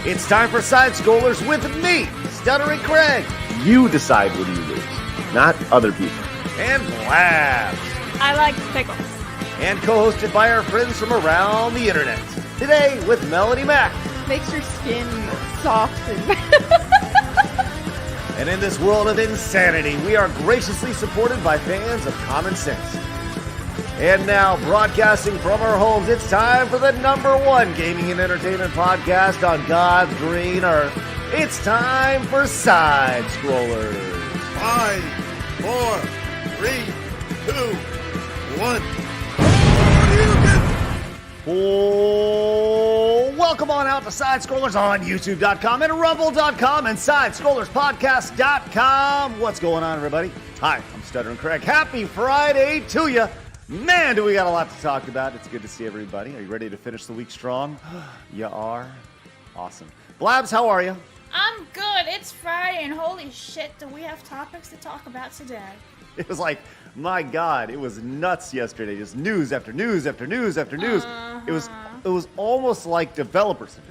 It's time for Side Scrollers with me, Stuttering Craig. You decide when you lose, not other people. And Blabs. I like pickles. And co-hosted by our friends from around the internet. Today with Melanie Mack. Makes your skin soft and... And in this world of insanity, we are graciously supported by fans of common sense. And now, broadcasting from our homes, it's time for the #1 gaming and entertainment podcast on God's green earth. It's time for Side Scrollers. 5, 4, 3, 2, 1. Oh, welcome on out to Side Scrollers on YouTube.com and Rumble.com and SideScrollersPodcast.com. What's going on, everybody? Hi, I'm Stuttering Craig. Happy Friday to you. Man, do we got a lot to talk about. It's good to see everybody. Are you ready to finish the week strong? You are? Awesome. Blabs, how are you? I'm good. It's Friday, and holy shit, do we have topics to talk about today? It was like, my God, it was nuts yesterday. Just news after news after news after news. It was almost like developers. It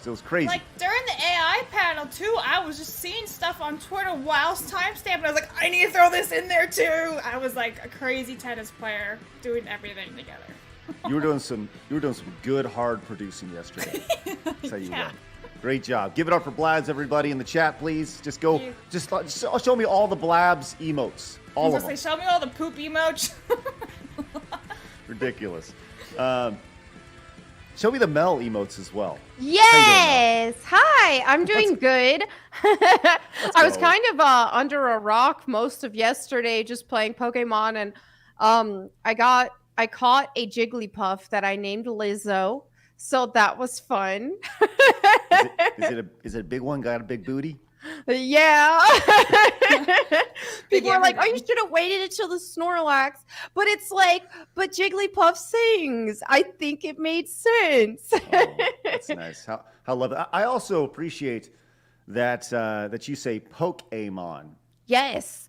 was crazy. Like, during the AI panel, too, I was just seeing stuff on Twitter whilst timestamping. I was like, I need to throw this in there, too. I was like a crazy tennis player doing everything together. You were doing some good hard producing yesterday. That's how you Yeah. went. Great job. Give it up for Blabs, everybody in the chat, please. Just show me all the Blabs emotes. All of them. Show me all the poop emotes. Ridiculous. Show me the Mel emotes as well. Yes. Hi, I'm doing good. I was kind of under a rock most of yesterday just playing Pokemon, and I caught a Jigglypuff that I named Lizzo. So that was fun. Is it a big one? Got a big booty? Yeah. People are like, oh, you should have waited until the Snorlax. But it's like, but Jigglypuff sings. I think it made sense. Oh, that's nice. How lovely. I also appreciate that that you say Pokemon. Yes.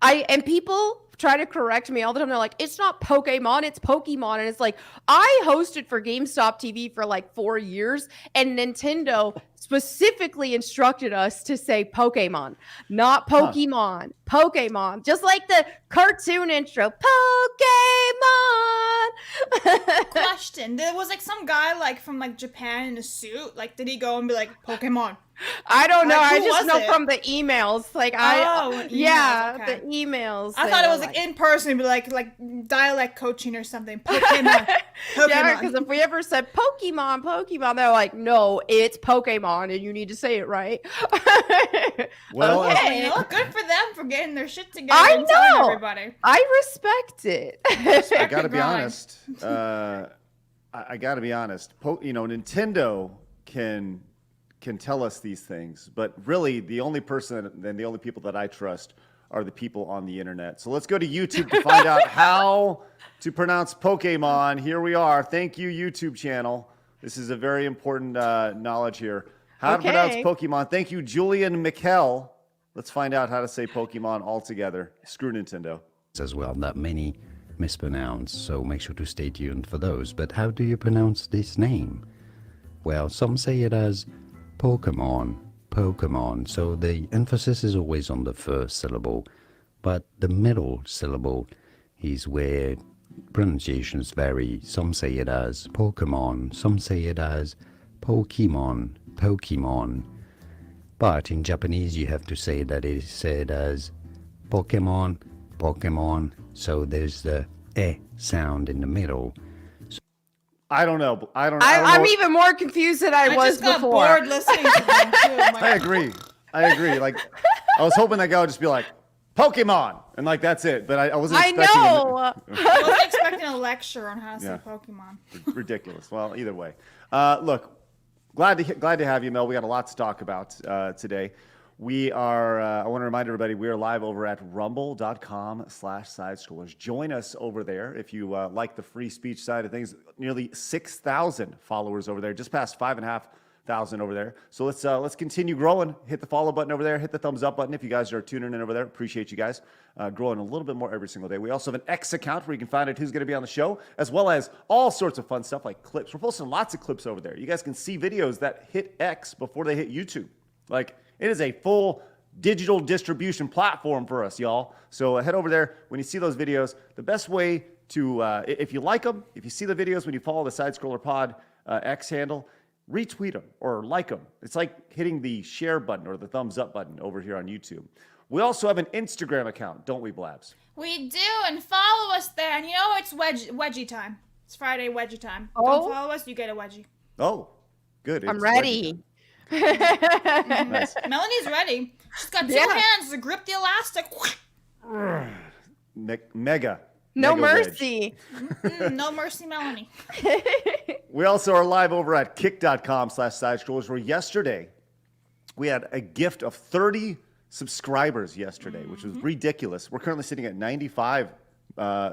And people try to correct me all the time. They're like, it's not Pokemon, it's Pokemon. And it's like, I hosted for GameStop TV for like 4 years, and Nintendo specifically instructed us to say Pokemon, not Pokemon. Pokemon. Just like the cartoon intro, Pokemon. Question. There was like some guy like from like Japan in a suit. Like, did he go and be like, Pokemon? I don't know. Like, I just know it? from the emails. Like emails, the okay. emails. I thought it was like in person, but like dialect coaching or something. Pokemon. Yeah, because if we ever said Pokemon, they're like, no, it's Pokemon, and you need to say it right. Well, okay. You know, good for them for getting their shit together I and telling know. everybody. I respect it. I gotta be grind. honest. I gotta be honest. Nintendo can tell us these things, but really the only person and the only people that I trust are the people on the internet. So let's go to YouTube to find out how to pronounce Pokemon. Here we are. Thank you, YouTube channel. This is a very important knowledge here. How to pronounce Pokemon. Thank you, Julian Mikkel. Let's find out how to say Pokemon altogether. Screw Nintendo. As well, that many mispronounce, so make sure to stay tuned for those. But how do you pronounce this name? Well, some say it as Pokemon, so the emphasis is always on the first syllable, but the middle syllable is where pronunciations vary. Some say it as Pokemon, some say it as Pokemon, but in Japanese you have to say that it is said as Pokemon, so there's the E sound in the middle. I don't know. I'm even more confused than I was just got before. bored listening to them too. I agree. Like, I was hoping that guy would just be like, Pokemon, and like that's it. But I wasn't. I expecting know. I wasn't expecting a lecture on how to say Pokemon. Ridiculous. Well, either way. Look, glad to have you, Mel. We got a lot to talk about today. We are, I want to remind everybody, we are live over at rumble.com/sidescrollers. Join us over there if you like the free speech side of things. Nearly 6,000 followers over there, just past 5,500 1,000 over there. So let's continue growing. Hit the follow button over there. Hit the thumbs up button if you guys are tuning in over there. Appreciate you guys growing a little bit more every single day. We also have an X account where you can find out who's going to be on the show, as well as all sorts of fun stuff like clips. We're posting lots of clips over there. You guys can see videos that hit X before they hit YouTube. Like, it is a full digital distribution platform for us, y'all. So head over there. When you see those videos, the best way to, if you like them, if you see the videos, when you follow the Side Scroller Pod X handle, retweet them or like them. It's like hitting the share button or the thumbs up button over here on YouTube. We also have an Instagram account, don't we, Blabs? We do, and follow us there. And you know it's wedgie time. It's Friday wedgie time. Oh. Don't follow us, you get a wedgie. Oh, good. I'm It's ready. Nice. Melanie's ready. She's got two Yeah. hands to grip the elastic. Mega. No mega wedge. mercy. No mercy, Melanie. We also are live over at kick.com/sidescrollers, where yesterday we had a gift of 30 subscribers yesterday, which was ridiculous. We're currently sitting at 95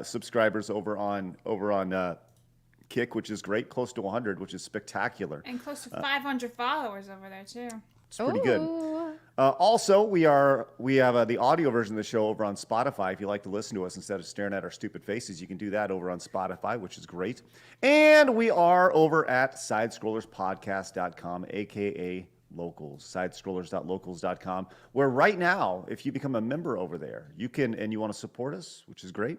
subscribers over on Kick, which is great, close to 100, which is spectacular. And close to 500 followers over there, too. It's pretty good. Ooh. Also, we have the audio version of the show over on Spotify. If you like to listen to us instead of staring at our stupid faces, you can do that over on Spotify, which is great. And we are over at sidescrollerspodcast.com, a.k.a. Locals, sidescrollers.locals.com, where right now, if you become a member over there, you can, and you want to support us, which is great,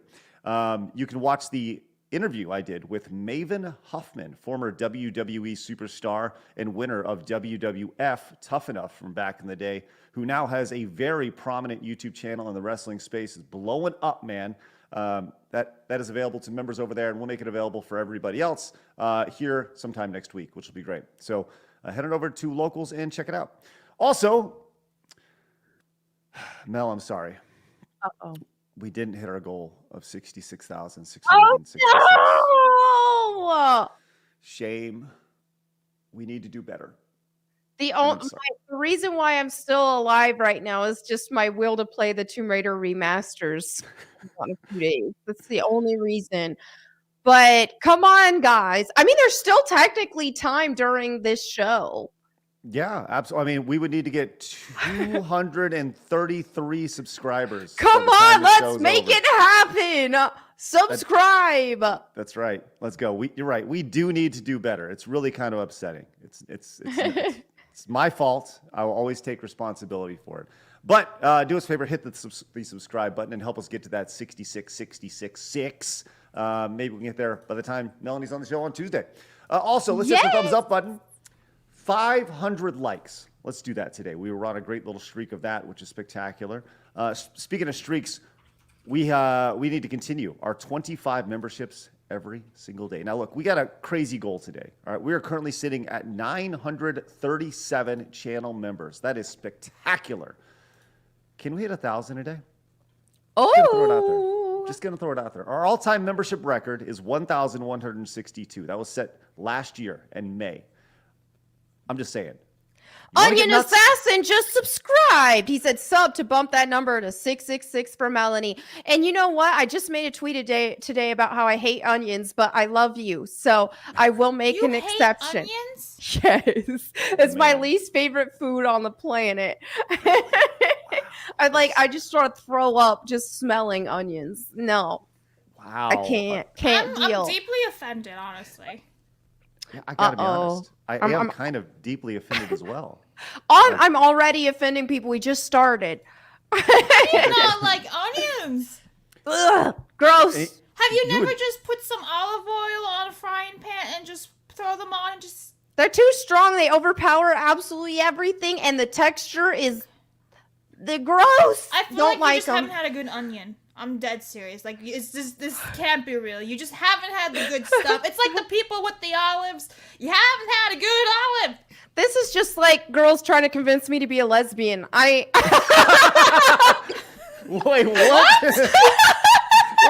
you can watch the interview I did with Maven Huffman, former WWE superstar and winner of WWF Tough Enough from back in the day, who now has a very prominent YouTube channel in the wrestling space. Is blowing up, man. That is available to members over there, and we'll make it available for everybody else here sometime next week, which will be great. So head on over to Locals and check it out. Also, Mel, I'm sorry. Uh-oh. We didn't hit our goal of 66,666. Oh, no! Shame. We need to do better. The I'm sorry. reason why I'm still alive right now is just my will to play the Tomb Raider remasters on a few days. That's the only reason. But come on, guys. I mean, there's still technically time during this show. Yeah, absolutely. I mean, we would need to get 233 subscribers. Come by the time on, the let's show's make over. it happen. Subscribe. That's right. Let's go. You're right. We do need to do better. It's really kind of upsetting. It's my fault. I will always take responsibility for it. But do us a favor, hit the subscribe button and help us get to that 66. Maybe we can get there by the time Melanie's on the show on Tuesday. Also, let's hit the thumbs up button. 500 likes. Let's do that today. We were on a great little streak of that, which is spectacular. Speaking of streaks, we need to continue our 25 memberships every single day. Now, look, we got a crazy goal today. All right, we are currently sitting at 937 channel members. That is spectacular. Can we hit 1,000 a day? Just gonna throw it out there. Our all-time membership record is 1,162. That was set last year in May. I'm just saying. Onion Assassin just subscribed. He said sub to bump that number to 666 for Melanie. And you know what? I just made a tweet today about how I hate onions, but I love you. So I will make an exception. Onions? Yes. It's my Man. least favorite food on the planet. I just sort of throw up just smelling onions. No. Wow. I can't deal. I'm deeply offended, honestly. Yeah, I gotta be honest. I I'm am kind of deeply offended as well. I'm already offending people. We just started. You not like onions. Ugh, gross. Have you You never would- just put some olive oil on a frying pan and just throw them on and just... They're too strong. They overpower absolutely everything, and the texture is the gross. I feel Don't like you like just haven't them. had a good onion. I'm dead serious. Like, it's just, this can't be real. You just haven't had the good stuff. It's like the people with the olives. You haven't had a good olive. This is just like girls trying to convince me to be a lesbian. Wait, what? Where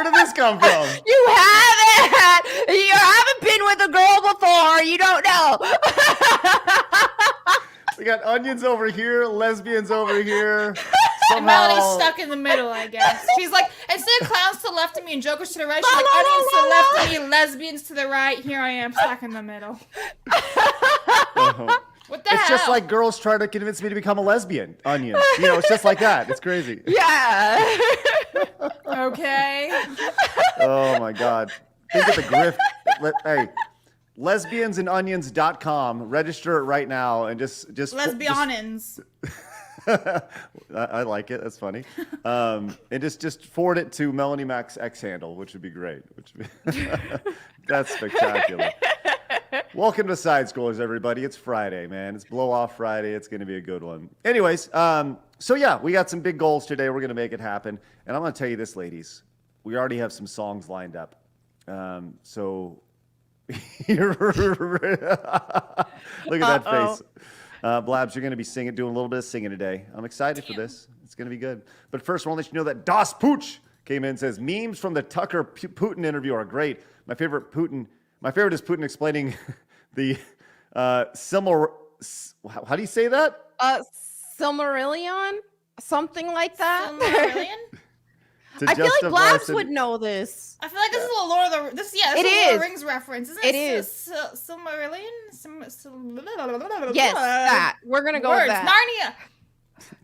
did this come from? You haven't been with a girl before. You don't know. We got onions over here, lesbians over here. And Melody's Somehow, stuck in the middle, I guess. She's like, instead of clowns to the left of me and jokers to the right, she's like, onions to the left of me, lesbians to the right. Here I am, stuck in the middle. What the It's hell? just like girls trying to convince me to become a lesbian. Onions. You know, it's just like that. It's crazy. Yeah. Okay. Oh my God. Think of the grift. Hey, lesbiansandonions.com. Register it right now and just Lesbianins. I like it. That's funny. And just forward it to Melanie Mac's X handle, which would be great. That's spectacular. Welcome to Side Scrollers, everybody. It's Friday, man. It's Blow Off Friday. It's going to be a good one. Anyways, so yeah, we got some big goals today. We're going to make it happen. And I'm going to tell you this, ladies. We already have some songs lined up. So look at that face. Blabs, you're going to be doing a little bit of singing today. I'm excited for this. It's going to be good. But first, I want to let you know that Das Pooch came in and says, memes from the Tucker Putin interview are great. My favorite is Putin explaining the similar. How do you say that? Silmarillion? Something like that? Silmarillion? I feel like Blabs would know this. I feel like this is a Lord of the this is a Lord of the Rings reference, isn't it? It is. Silmarillion? Yes, that. We're gonna go with that. Narnia.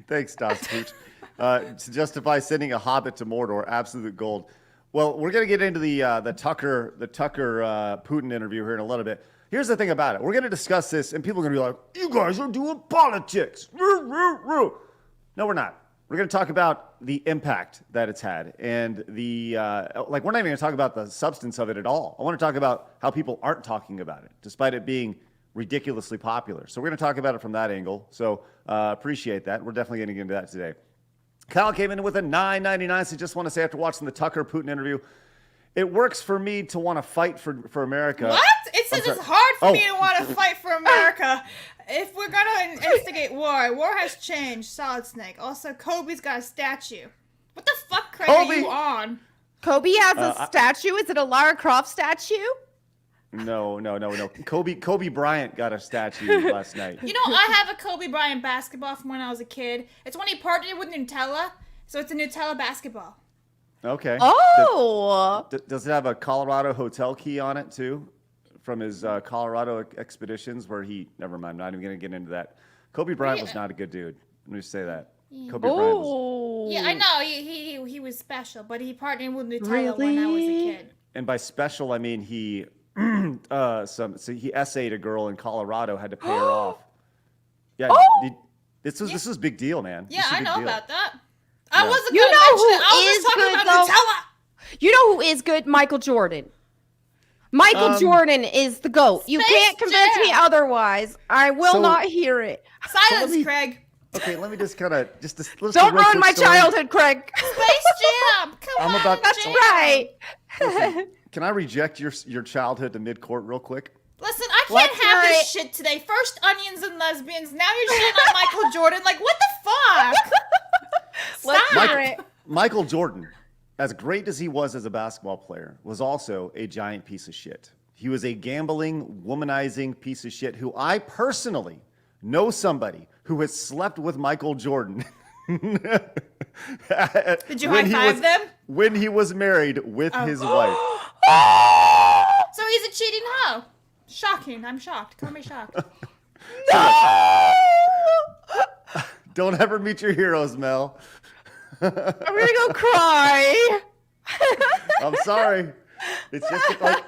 Thanks, Das Pooch. To justify sending a hobbit to Mordor, absolute gold. Well, we're gonna get into the Tucker Putin interview here in a little bit. Here's the thing about it. We're gonna discuss this, and people are gonna be like, "You guys are doing politics." No, we're not. We're going to talk about the impact that it's had and we're not even going to talk about the substance of it at all. I want to talk about how people aren't talking about it, despite it being ridiculously popular. So we're going to talk about it from that angle. So appreciate that. We're definitely going to get into that today. Kyle came in with a $9.99. So just want to say, after watching the Tucker Putin interview, it works for me to want to fight for America. What? It says it's hard for me to want to fight for America. If we're going to instigate war has changed. Solid Snake. Also, Kobe's got a statue. What the fuck, Craig, are you on? Kobe has a statue? Is it a Lara Croft statue? No. Kobe Bryant got a statue last night. You know, I have a Kobe Bryant basketball from when I was a kid. It's when he partnered with Nutella, so it's a Nutella basketball. Okay. Oh. Does it have a Colorado hotel key on it too? From his Colorado expeditions where never mind, I'm not even going to get into that. Kobe Bryant was not a good dude. Let me just say that. Kobe Bryant was... Yeah, I know. He was special, but he partnered with Nutella when I was a kid. And by special, I mean he he essayed a girl in Colorado, had to pay her off. Yeah, this was a big deal, man. Yeah, I know about that. Yeah. I wasn't going to mention it. I was talking about Nutella. You know who is good? Michael Jordan. Michael Jordan is the GOAT. You can't convince me otherwise. I will not hear it. Silence, Craig. Okay, let me just kind of don't ruin my childhood, Craig. Space Jam. Come on, that's right. Listen, can I reject your childhood to mid-court real quick? Listen, I can't have this shit today. First onions and lesbians. Now you're shitting on Michael Jordan. Like, what the fuck? Stop. Michael Jordan, as great as he was as a basketball player, was also a giant piece of shit. He was a gambling, womanizing piece of shit who I personally know somebody who has slept with Michael Jordan. Did you high-five them? When he was married with his wife. So he's a cheating hoe. Shocking. I'm shocked. Call me shocked. No! Don't ever meet your heroes, Mel. I'm gonna go cry. I'm sorry. It's just like,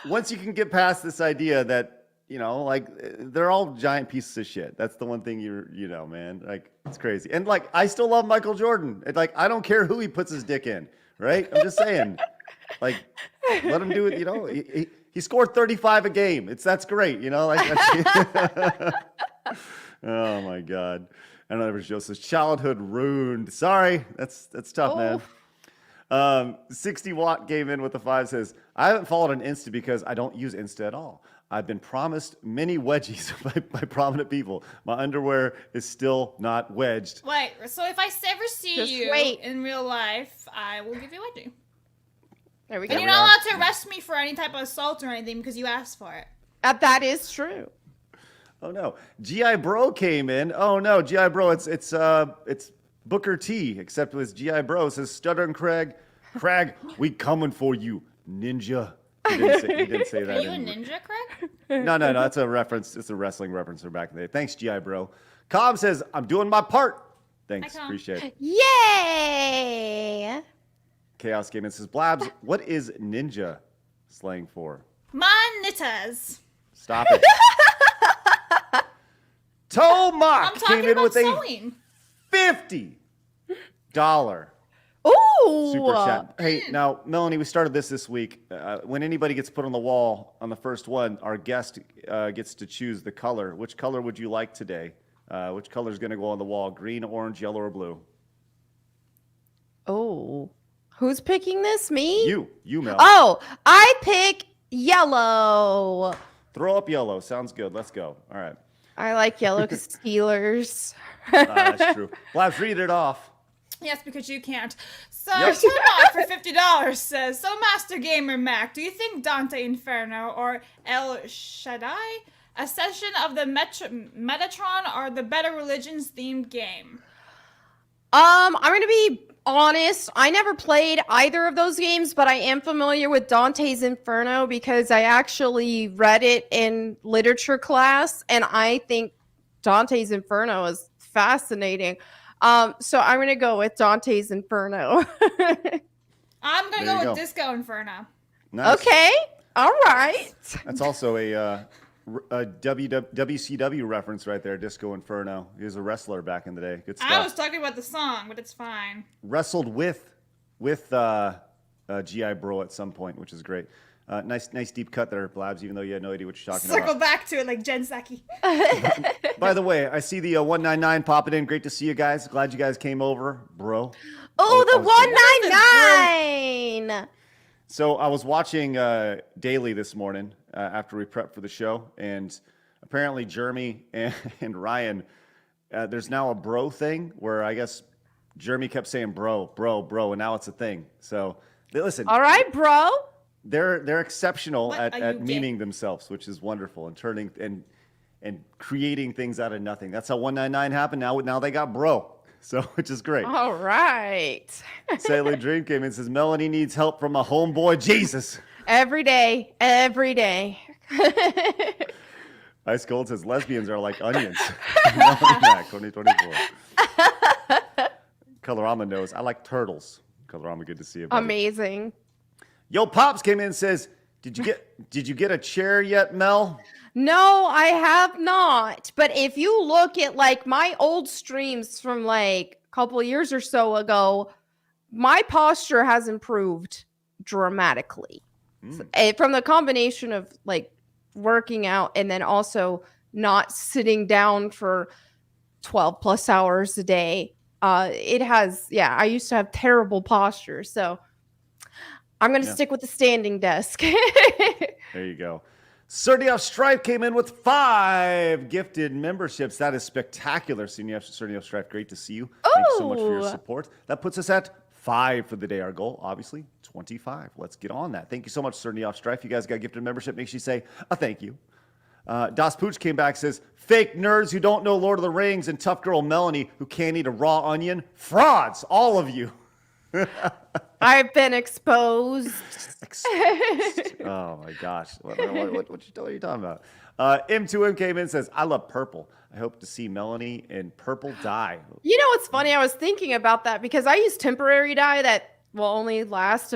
once you can get past this idea that, they're all giant pieces of shit. That's the one thing you know, man. Like, it's crazy. And I still love Michael Jordan. I don't care who he puts his dick in, right? I'm just saying, let him do it. He scored 35 a game. That's great, Oh my God. I know Joe says childhood ruined. Sorry, that's tough, man. 60 Watt came in with the 5, says, I haven't followed an Insta because I don't use Insta at all. I've been promised many wedgies by prominent people. My underwear is still not wedged. Wait, so if I ever see you in real life, I will give you a wedgie. There we go. And you're not allowed to arrest me for any type of assault or anything because you asked for it. That is true. Oh no, GI Bro came in. Oh no, GI Bro, it's Booker T, except with GI Bro. It says Stutter and Craig, we coming for you, ninja. He didn't say Are that. you a in- ninja, Craig? No, that's a reference. It's a wrestling reference from back in the day. Thanks, GI Bro. Cobb says, I'm doing my part. Thanks. Hi, Cobb. Appreciate it. Yay! Chaos Game says, Blabs, what is ninja slang for? Manitas. Stop it. Tomac I'm came talking in about with sewing. $50 Ooh! super chat. Hey, now, Melanie, we started this week. When anybody gets put on the wall on the first one, our guest gets to choose the color. Which color would you like today? Which color is going to go on the wall? Green, orange, yellow, or blue? Oh. Who's picking this? Me? You, Mel. Oh, I pick yellow. Throw up yellow. Sounds good. Let's go. All right. I like yellow because Steelers. That's true. Blabs, read it off. Yes, because you can't. So, Yep. Tomac for $50 says, so Master Gamer Mac, do you think Dante Inferno or El Shaddai, Ascension of the Metatron are the better religions themed game? I'm gonna be honest. I never played either of those games, but I am familiar with Dante's Inferno because I actually read it in literature class, and I think Dante's Inferno is fascinating. So I'm gonna go with Dante's Inferno. I'm going to There go you with go. Disco Inferno. Nice. Okay, all right. That's also a WCW reference right there, Disco Inferno. He was a wrestler back in the day. Good stuff. I was talking about the song, but it's fine. Wrestled with GI Bro at some point, which is great. Nice deep cut there, Blabs, even though you had no idea what you're talking Circle about. back to it like Jen Psaki. By the way, I see the 199 popping in. Great to see you guys. Glad you guys came over, bro. Oh, the Obviously. 199. So I was watching Daily this morning after we prepped for the show, and apparently Jeremy and Ryan, there's now a bro thing where I guess Jeremy kept saying bro, and now it's a thing. So listen, All right, bro. they're exceptional What at, are you at gay? memeing themselves, which is wonderful, and turning and creating things out of nothing. That's how 199 happened. Now they got bro, so which is great. All right. Sailor Dream came in and says Melanie needs help from a homeboy Jesus. Every day, every day. Ice Cold says lesbians are like onions. Melanie Mac, 2024. Colorama knows I like turtles. Colorama, good to see you, buddy. Amazing. Yo, Pops came in and says, did you get a chair yet, Mel? No, I have not. But if you look at like my old streams from like a couple years or so ago, my posture has improved dramatically. From the combination of like working out and then also not sitting down for 12 plus hours a day. It has, I used to have terrible posture. So I'm going to stick with the standing desk. There you go. Serdy Strife came in with 5 gifted memberships. That is spectacular. Serdy Strife, great to see you. Thank you so much for your Oh. support. That puts us at 5 for the day. Our goal, obviously, 25. Let's get on that. Thank you so much, Serdy Strife. You guys got gifted membership. Make sure you say a thank you. Das Pooch came back, says, fake nerds who don't know Lord of the Rings and tough girl Melanie who can't eat a raw onion. Frauds, all of you. I've been exposed. Oh my gosh. What are you talking about? M2M came in and says, I love purple. I hope to see Melanie in purple dye. You know what's funny? I was thinking about that because I use temporary dye that will only last,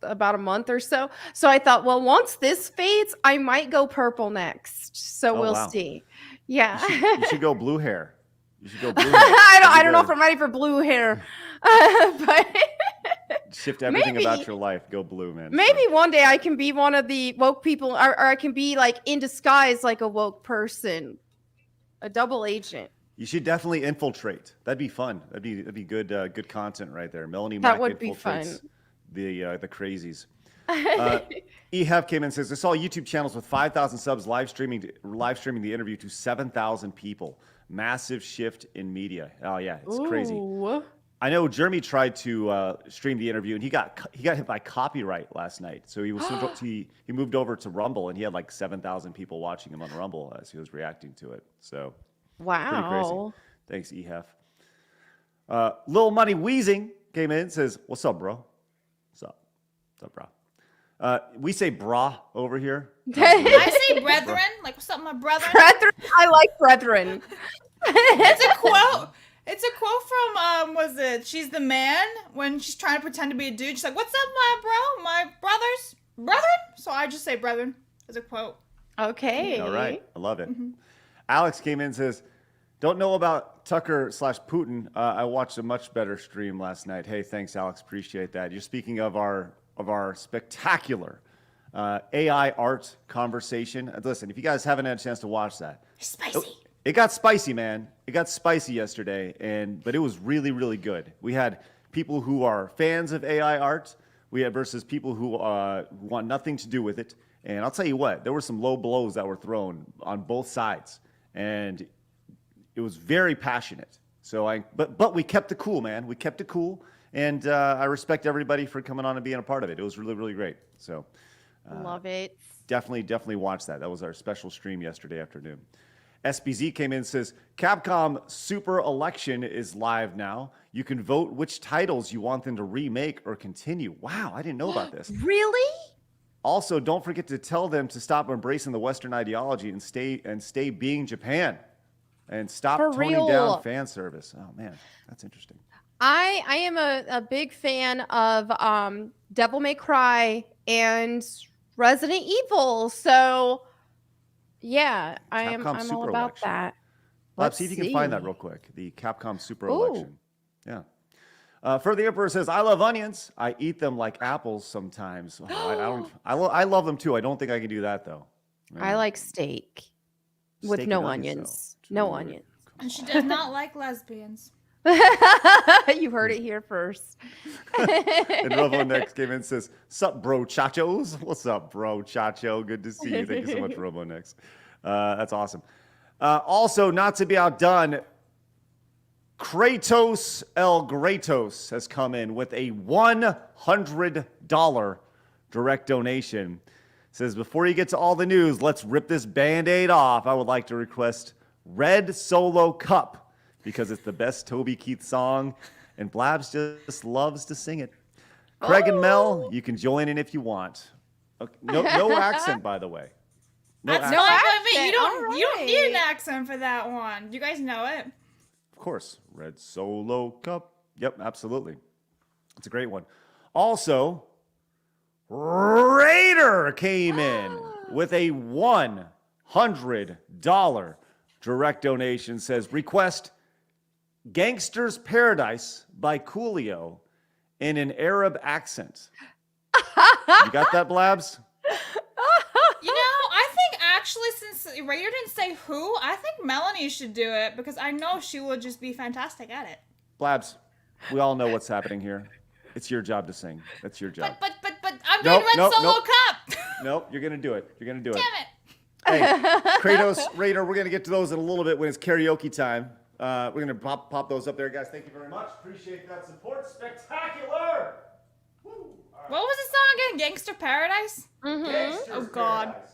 about a month or so. So I thought, well, once this fades, I might go purple next. So we'll wow. see. Yeah. You should go blue hair. You should go blue hair. I don't know if I'm ready for blue hair. But Shift everything maybe. about your life. Go blue, man. maybe one day I can be one of the woke people, or I can be like in disguise like a woke person, a double agent. You should definitely infiltrate. That'd be fun. That'd be good good content right there. Melanie That Mack would be infiltrates fun. the crazies. Ehab came in and says, I saw YouTube channels with 5,000 subs live streaming the interview to 7,000 people. Massive shift in media. Oh yeah, it's crazy. Ooh. I know Jeremy tried to stream the interview and he got hit by copyright last night. So he was he moved over to Rumble and he had like 7,000 people watching him on Rumble as he was reacting to it. So pretty crazy. Wow. Thanks, Ehef. Lil Money Wheezing came in and says, what's up, bro? What's up? What's up, bro? We say bra over here. I say brethren. Like, what's up, my brethren? Brethren, I like brethren. It's a quote. It's a quote from was it She's the Man, when she's trying to pretend to be a dude. She's like, "What's up, my bro, my brothers, brethren?" So I just say brethren as a quote. Okay. All right, I love it. Alex came in and says, "Don't know about Tucker/Putin. I watched a much better stream last night." Hey, thanks, Alex. Appreciate that. You're speaking of our spectacular AI art conversation. Listen, if you guys haven't had a chance to watch that, Spicy. it got spicy, man. It got spicy yesterday, but it was really, really good. We had people who are fans of AI art. We had versus people who want nothing to do with it. And I'll tell you what, there were some low blows that were thrown on both sides, and it was very passionate. So but we kept it cool, man. We kept it cool, and I respect everybody for coming on and being a part of it. It was really, really great. So Love it. definitely watch that. That was our special stream yesterday afternoon. SBZ came in and says, Capcom Super Election is live now. You can vote which titles you want them to remake or continue. Wow, I didn't know about this. Really? Also, don't forget to tell them to stop embracing the Western ideology and stay being Japan. And stop For toning real. down fan service. Oh, man, that's interesting. I am a big fan of Devil May Cry and Resident Evil. So yeah, I'm Capcom all Super about Election. that. Let's see if you can find that real quick. The Capcom Super Election. Yeah. For the Emperor says, I love onions. I eat them like apples sometimes. Oh, I love them too. I don't think I can do that though. I like steak with Steak no and onions. though. No True. onions. And she does not like lesbians. You heard it here first. And Robo next came in and says, sup, bro chachos? What's up, bro chacho? Good to see you. Thank you so much, Robo next. That's awesome. Also, not to be outdone, Kratos El Gratos has come in with a $100 direct donation. Says, before you get to all the news, let's rip this Band-Aid off. I would like to request Red Solo Cup because it's the best Toby Keith song, and Blabs just loves to sing it. Craig and Mel, you can join in if you want. Okay, no accent, by the way. That's accent. fine accent. with me. You don't Alright. need an accent for that one. You guys know it. Of course, Red Solo Cup. Yep, absolutely. It's a great one. Also, Raider came in with a $100 direct donation. Says, request Gangster's Paradise by Coolio in an Arab accent. You got that, Blabs? You know, I think actually, since Raider didn't say who, I think Melonie should do it because I know she will just be fantastic at it. Blabs, we all know what's happening here. It's your job to sing. That's your job. But I'm doing Red Solo Cup. Nope, you're going to do it. You're going to do it. Damn it. Hey, Kratos, Raider, we're going to get to those in a little bit when it's karaoke time. We're going to pop those up there, guys. Thank you very much. Appreciate that support. Spectacular! Woo. All right. What was the song again? Gangster Paradise? Gangster's Oh, God. Paradise.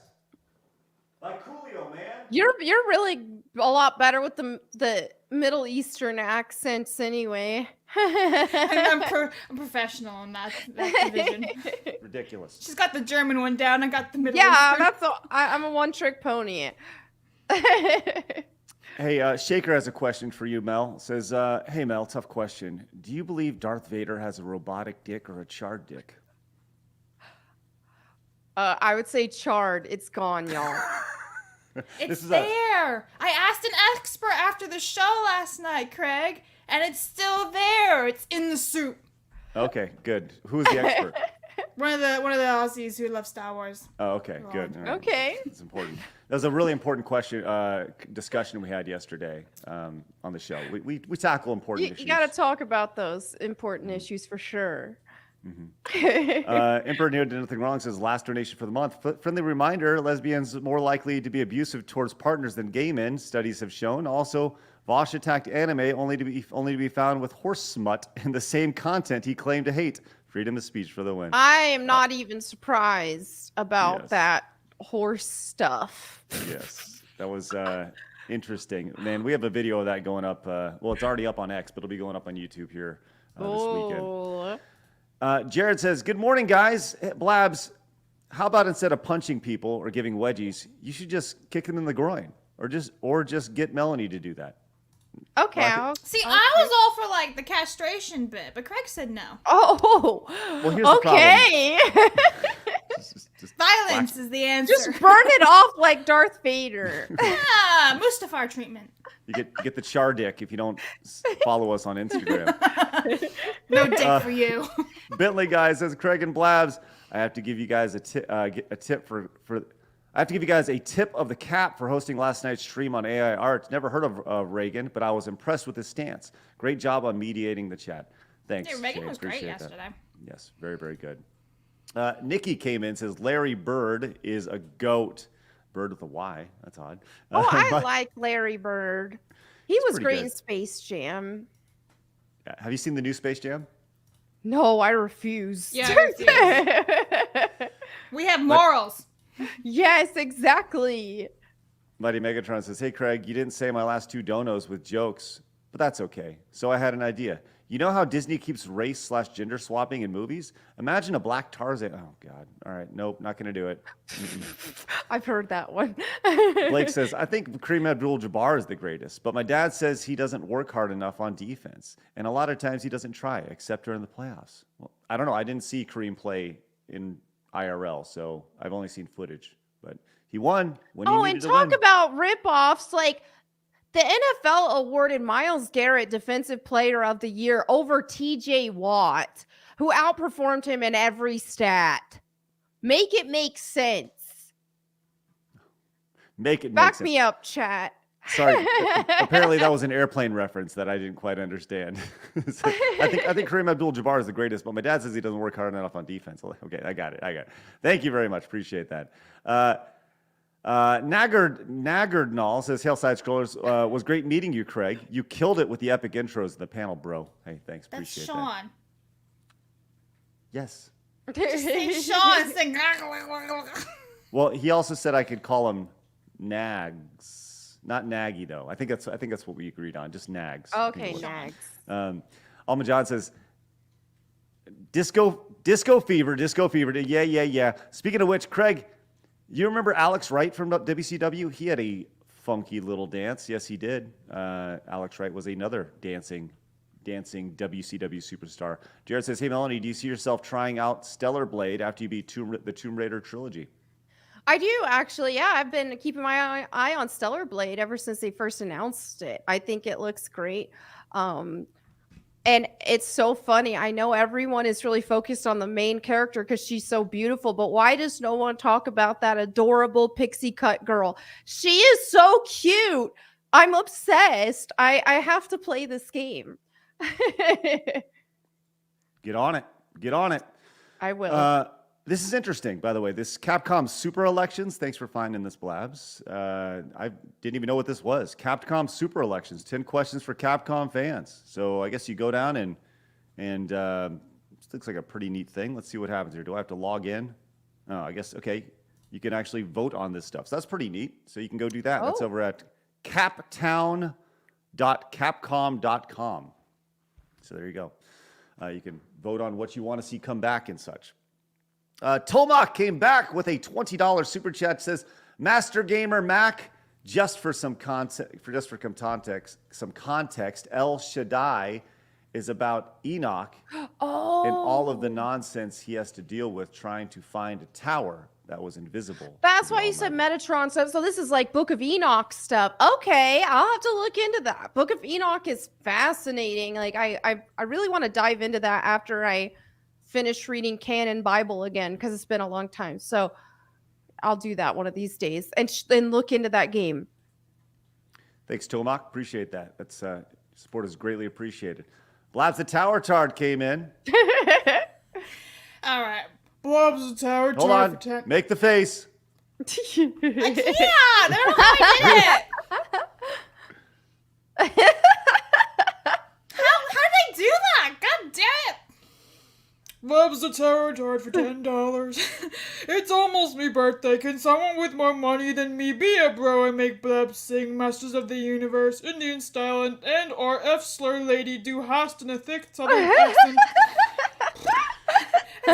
Like Coolio, man. You're really a lot better with the Middle Eastern accents anyway. I'm professional in that division. Ridiculous. She's got the German one down. I got the Middle Yeah, Eastern. I'm a one-trick pony. Hey, Shaker has a question for you, Mel. Says, hey, Mel, tough question. Do you believe Darth Vader has a robotic dick or a charred dick? I would say charred. It's gone, y'all. It's there. I asked an expert after the show last night, Craig, and it's still there. It's in the soup. Okay, good. Who's the expert? One of the Aussies who love Star Wars. Oh, okay, good. All right. Okay. It's important. That was a really important question, discussion we had yesterday on the show. We tackle important issues. You got to talk about those important issues for sure. Emperor Neo did nothing wrong. Says last donation for the month. Friendly reminder: lesbians more likely to be abusive towards partners than gay men. Studies have shown. Also, Vosh attacked anime only to be found with horse smut in the same content he claimed to hate. Freedom of speech for the win. I am not even surprised about Yes. that horse stuff. Yes, that was interesting. Man, we have a video of that going up. Well, it's already up on X, but it'll be going up on YouTube here this weekend. Oh. Jared says, good morning, guys. Blabs, how about instead of punching people or giving wedgies, you should just kick them in the groin, or just get Melonie to do that. Okay. See, I was all for like the castration bit, but Craig said no. Oh. Well, here's the okay. Just Violence is the answer. Just burn it off like Darth Vader. Mustafar treatment. you get the char dick if you don't follow us on Instagram. No dick for you. Bentley guy says, Craig and Blabs, I have to give you guys a tip I have to give you guys a tip of the cap for hosting last night's stream on AI Arts. Never heard of Reagan, but I was impressed with his stance. Great job on mediating the chat. Thanks. Dude, Reagan Shay, was great appreciate that. yesterday. Yes, very, very good. Nikki came in, says Larry Bird is a goat. Bird with a Y. That's odd. Oh, I like Larry Bird. He was pretty great good. in Space Jam. Have you seen the new Space Jam? No, I refuse. Yeah, I We have morals. Yes, exactly. Mighty Megatron says, hey, Craig, you didn't say my last two donos with jokes, but that's okay. So I had an idea. You know how Disney keeps race/gender swapping in movies? Imagine a black Tarzan. Oh, God. All right. Nope, not going to do it. I've heard that one. Blake says, I think Kareem Abdul-Jabbar is the greatest, but my dad says he doesn't work hard enough on defense. And a lot of times he doesn't try, except during the playoffs. Well, I don't know. I didn't see Kareem play in IRL, so I've only seen footage. But he won when he Oh, needed and to talk win. about rip-offs. Like, the NFL awarded Myles Garrett Defensive Player of the Year over TJ Watt, who outperformed him in every stat. Make it make sense. Make it Back make me up, chat. Sorry. Apparently that was an airplane reference that I didn't quite understand. So I think Kareem Abdul-Jabbar is the greatest, but my dad says he doesn't work hard enough on defense. Okay, I got it. Thank you very much. Appreciate that. Nagardnall says, Hail Side Scrollers, was great meeting you, Craig. You killed it with the epic intros in the panel, bro. Hey, thanks. That's Appreciate that. Sean. Yes. Just say Sean. Say Well, he also said I could call him Nags. Not Naggy, though. I think that's what we agreed on. Just Nags. I think Okay, it was. Nags. Alma John says, Disco Fever. Yeah. Speaking of which, Craig, you remember Alex Wright from WCW? He had a funky little dance. Yes, he did. Alex Wright was another dancing WCW superstar. Jared says, hey, Melonie, do you see yourself trying out Stellar Blade after you beat the Tomb Raider trilogy? I do, actually. Yeah, I've been keeping my eye on Stellar Blade ever since they first announced it. I think it looks great. And it's so funny. I know everyone is really focused on the main character because she's so beautiful, but why does no one talk about that adorable pixie cut girl? She is so cute. I'm obsessed. I have to play this game. Get on it. I will. This is interesting, by the way. This Capcom Super Elections. Thanks for finding this, Blabs. I didn't even know what this was. Capcom Super Elections. 10 questions for Capcom fans. So I guess you go down and this looks like a pretty neat thing. Let's see what happens here. Do I have to log in? Oh, I guess, okay. You can actually vote on this stuff. So that's pretty neat. So you can go do that. That's over at captown.capcom.com. So there you go. You can vote on what you want to see come back and such. Tomac came back with a $20 super chat. Says, Master Gamer Mac, just for some context, El Shaddai is about Enoch and all of the nonsense he has to deal with trying to find a tower that was invisible. That's why you said Metatron stuff. So this is like Book of Enoch stuff. Okay, I'll have to look into that. Book of Enoch is fascinating. Like I really want to dive into that after I finish reading Canon Bible again because it's been a long time. So I'll do that one of these days and look into that game. Thanks, Tomac. Appreciate that. That's support is greatly appreciated. Blabs the Tower Tard came in. All right. Blobs the tower. Hold on. Make the face. I can't. I don't know how I did it. How did I do that? God damn it. Blobs the tower tard for $10. It's almost me birthday. Can someone with more money than me be a bro and make Blabs sing Masters of the Universe, Indian style, and or F slur lady do hast in a thick southern accent?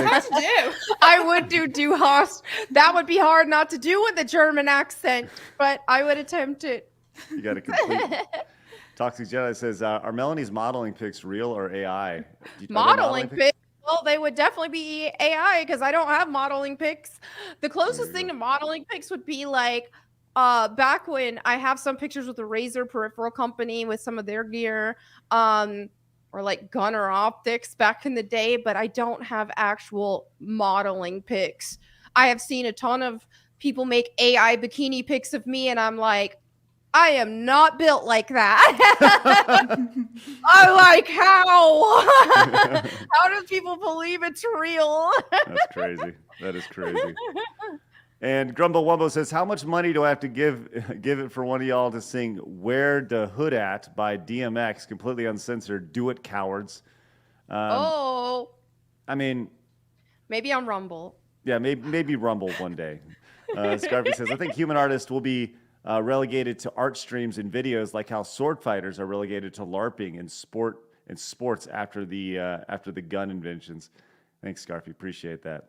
hard to do. I would do Du Hast. That would be hard not to do with a German accent, but I would attempt it. You got to complete. Toxic Jedi says, "Are Melanie's modeling pics real or AI?" Are they Modeling pics? Well, they would definitely be AI because I don't have modeling pics. The closest thing to modeling pics would be like back when I have some pictures with the Razer peripheral company with some of their gear, or like Gunner Optics back in the day, but I don't have actual modeling pics. I have seen a ton of people make AI bikini pics of me, and I'm like, I am not built like that. I'm like, how? How do people believe it's real? That's crazy. That is crazy. And Grumble Wumbo says, "How much money do I have to give it for one of y'all to sing 'Where the Hood At' by DMX, completely uncensored? Do it, cowards." Oh, I mean, maybe on Rumble. yeah, maybe Rumble one day. Scarpy says, "I think human artists will be relegated to art streams and videos, like how sword fighters are relegated to LARPing and sports after the gun inventions." Thanks, Scarpy. Appreciate that.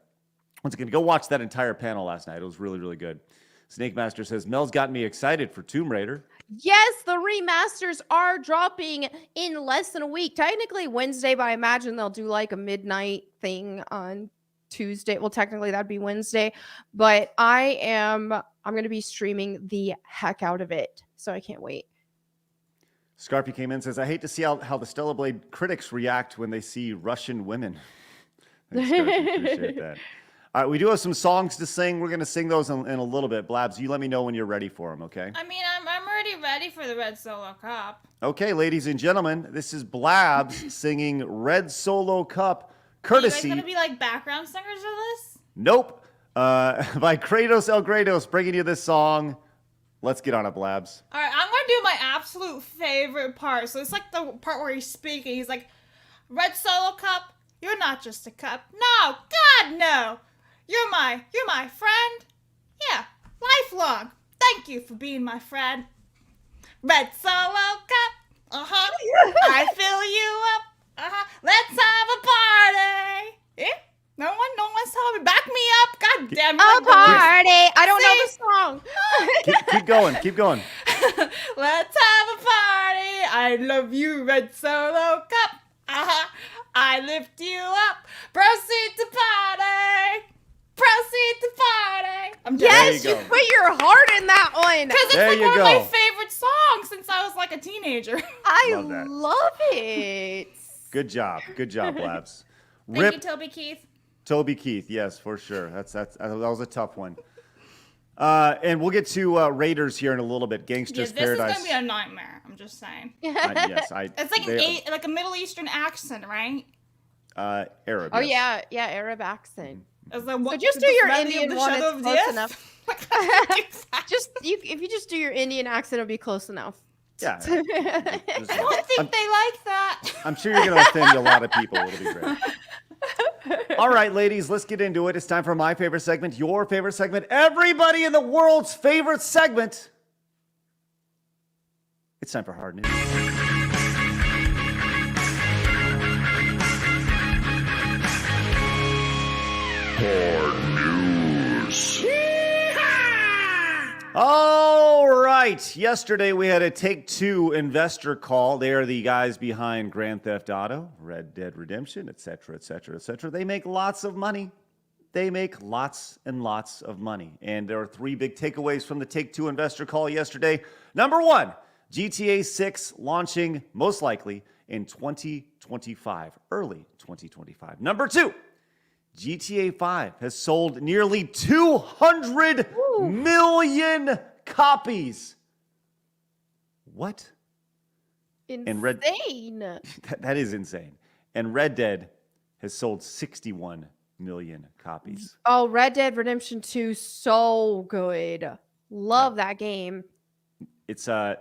Once again, go watch that entire panel last night. It was really, really good. Snake Master says, "Mel's got me excited for Tomb Raider." Yes, the remasters are dropping in less than a week. Technically Wednesday, but I imagine they'll do like a midnight thing on Tuesday. Well, technically that'd be Wednesday, but I'm going to be streaming the heck out of it. So I can't wait. Scarpy came in and says, "I hate to see how the Stellar Blade critics react when they see Russian women." Thanks, Scarpy. Appreciate that. All right, we do have some songs to sing. We're going to sing those in a little bit. Blabs, you let me know when you're ready for them, okay? I mean, I'm already ready for the Red Solo Cup. Okay, ladies and gentlemen, this is Blabs singing Red Solo Cup, courtesy... Are you guys going to be like background singers of this? Nope. By Kratos El Grados, bringing you this song. Let's get on it, Blabs. All right, I'm going to do my absolute favorite part. So it's like the part where he's speaking. He's like, "Red Solo Cup, you're not just a cup. No, God, no. You're my friend. Yeah, lifelong. Thank you for being my friend. Red Solo Cup. I fill you up. Let's have a party. Yeah. No one's telling me. Back me up. God damn it. A party. I don't know the song. Keep going. Let's have a party. I love you, Red Solo Cup. I lift you up. Proceed to party. Proceed to party. I'm done. Yes, you put your heart in that one. Because it's There like you one go. of my favorite songs since I was like a teenager. I Love that. love it. Good job, Blabs. Thank Rip you, Toby Keith. Toby Keith, yes, for sure. That was a tough one. And we'll get to Raiders here in a little bit. Yeah, Gangsters this Paradise. is gonna be a nightmare. I'm just saying. Yes, It's like like a Middle Eastern accent, right? Arab. Oh yes. yeah, Arab accent. It's like, So just do your Indian one. Shadow It's of close Death? enough. Just If you just do your Indian accent, it'll be close enough. Yeah. I don't think they like that. I'm sure you're going to offend a lot of people. It'll be great. All right, ladies, let's get into it. It's time for my favorite segment, your favorite segment, everybody in the world's favorite segment. It's time for Hard News. All right. Yesterday we had a Take-Two investor call. They are the guys behind Grand Theft Auto, Red Dead Redemption, etc., etc., etc. They make lots of money. They make lots and lots of money. And there are three big takeaways from the Take-Two investor call yesterday. Number one, GTA 6 launching most likely in 2025, early 2025. Number two, GTA 5 has sold nearly 200 million copies. What? Insane. That is insane. And Red Dead has sold 61 million copies. Oh, Red Dead Redemption 2, so good. Love that game. It's I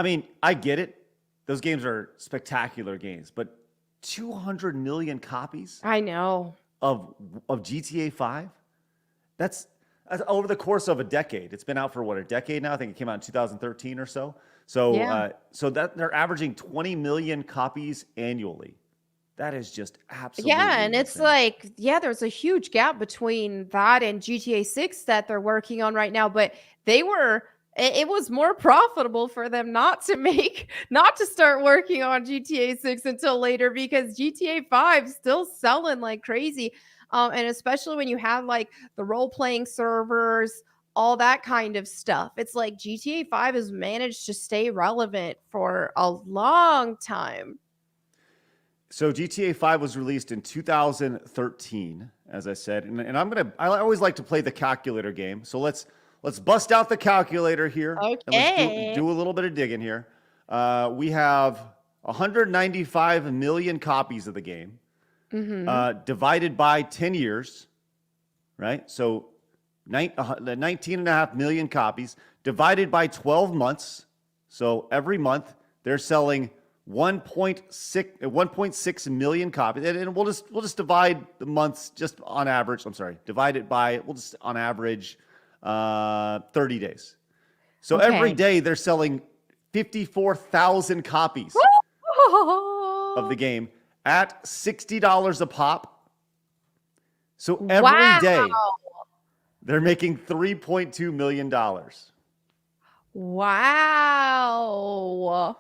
mean, I get it. Those games are spectacular games, but 200 million copies I know. of GTA 5? That's over the course of a decade. It's been out for what, a decade now? I think it came out in 2013 or so. So Yeah. so that they're averaging 20 million copies annually. That is just absolutely Yeah, and it's insane. like, yeah, there's a huge gap between that and GTA 6 that they're working on right now, but it was more profitable for them not to start working on GTA 6 until later because GTA 5 still selling like crazy. And especially when you have like the role-playing servers, all that kind of stuff. It's like GTA 5 has managed to stay relevant for a long time. So GTA 5 was released in 2013, as I said, and I always like to play the calculator game. So let's bust out the calculator here. And let's Okay. do a little bit of digging here. We have 195 million copies of the game, divided by 10 years, right? So 19.5 million copies divided by 12 months. So every month they're selling 1.6 million copies, and we'll just divide the months just on average. I'm sorry, divide it by we'll just on average 30 days. So every Okay. day they're selling 54,000 copies of the game at $60 a pop. So every day Wow. they're making $3.2 million. Wow.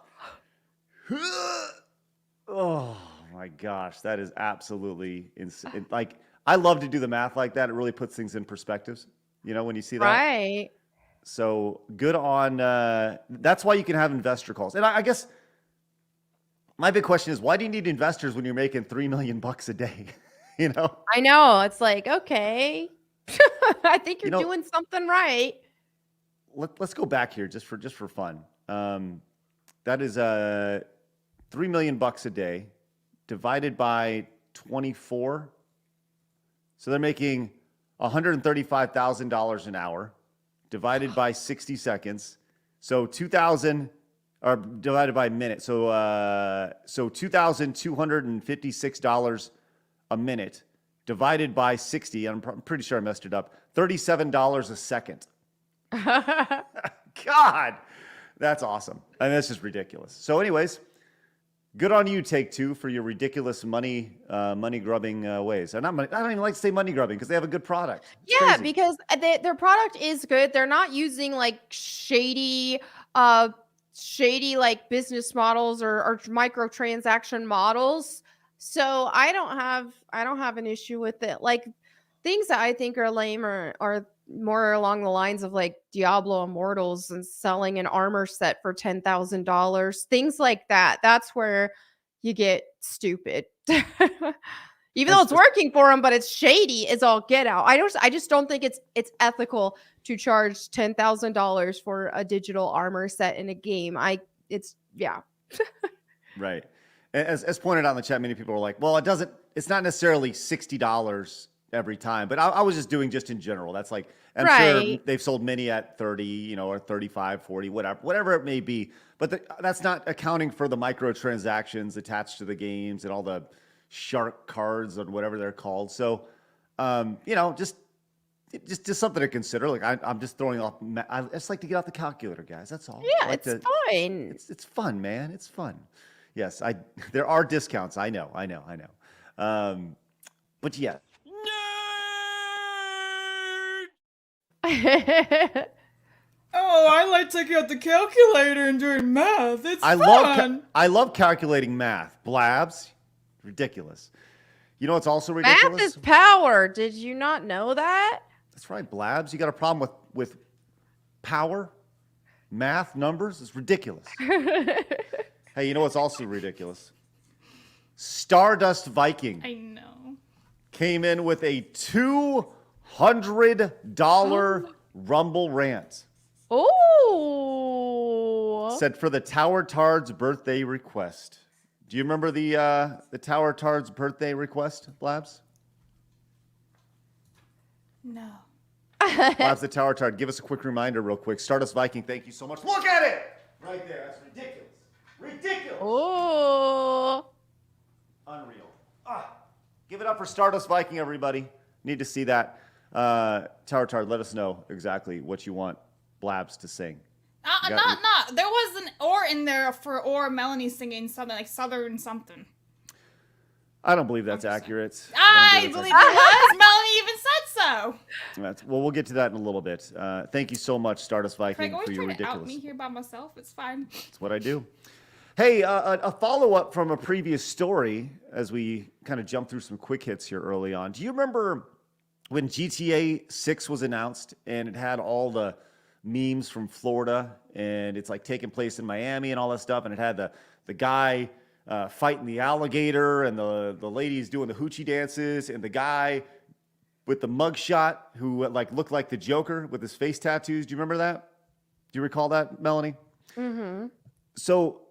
Oh my gosh, that is absolutely insane. Like, I love to do the math like that. It really puts things in perspectives, when you see that. Right. So good on, that's why you can have investor calls. And I guess my big question is, why do you need investors when you're making $3 million a day? I know. It's like, okay. I think you're You know- doing something right. Let's go back here just for fun. That is 3 million bucks a day divided by 24. So they're making $135,000 an hour divided by 60 seconds. So 2,000 or divided by a minute. So $2,256 a minute divided by 60. I'm pretty sure I messed it up. $37 a second. God, that's awesome. And that's just ridiculous. So anyways, good on you, Take-Two, for your ridiculous money grubbing ways. And I don't even like to say money grubbing because they have a good product. It's Yeah, crazy. because their product is good. They're not using like shady like business models or microtransaction models. So I don't have an issue with it. Like things that I think are lame are more along the lines of like Diablo Immortals and selling an armor set for $10,000. Things like that. That's where you get stupid. Even though it's working for them, but it's shady as all get out. I just don't think it's ethical to charge $10,000 for a digital armor set in a game. Yeah. Right. As pointed out in the chat, many people are like, well, it's not necessarily $60 every time, but I was just doing just in general. That's like, I'm sure Right. they've sold many at 30, or 35, 40, whatever it may be. But that's not accounting for the microtransactions attached to the games and all the shark cards or whatever they're called. So, just something to consider. Like I'm just throwing off. I just like to get out the calculator, guys. That's all. I Yeah, like it's fine. It's fun, man. It's fun. Yes, there are discounts. I know. But yeah. Oh, I like taking out the calculator and doing math. It's I fun. love calculating math. Blabs, ridiculous. You know what's also Math ridiculous? is power. Did you not know that? That's right, Blabs. You got a problem with power, math, numbers? It's ridiculous. Hey, you know what's also ridiculous? Stardust Viking I know. came in with a $200 Rumble rant. Oh. Said for the Tower Tard's birthday request. Do you remember the Tower Tard's birthday request, Blabs? No. Blabs the Tower Tard. Give us a quick reminder real quick. Stardust Viking, thank you so much. Look at it! Right there. That's ridiculous. Ridiculous. Oh. Unreal. Give it up for Stardust Viking, everybody. Need to see that. Tower Tard, let us know exactly what you want Blabs to sing. Not. There was an or in there for or Melonie singing something like Southern something. I don't believe that's accurate. I don't believe that's it was. Melanie even said so. well, we'll get to that in a little bit. Thank you so much, Stardust Craig Viking, always for your trying to out ridiculous. me here by myself. It's fine. That's what I do. Hey, a follow-up from a previous story as we kind of jump through some quick hits here early on. Do you remember when GTA 6 was announced and it had all the memes from Florida and it's like taking place in Miami and all that stuff, and it had the guy fighting the alligator and the ladies doing the hoochie dances and the guy with the mugshot who like looked like the Joker with his face tattoos? Do you remember that? Do you recall that, Melanie? Mm-hmm. So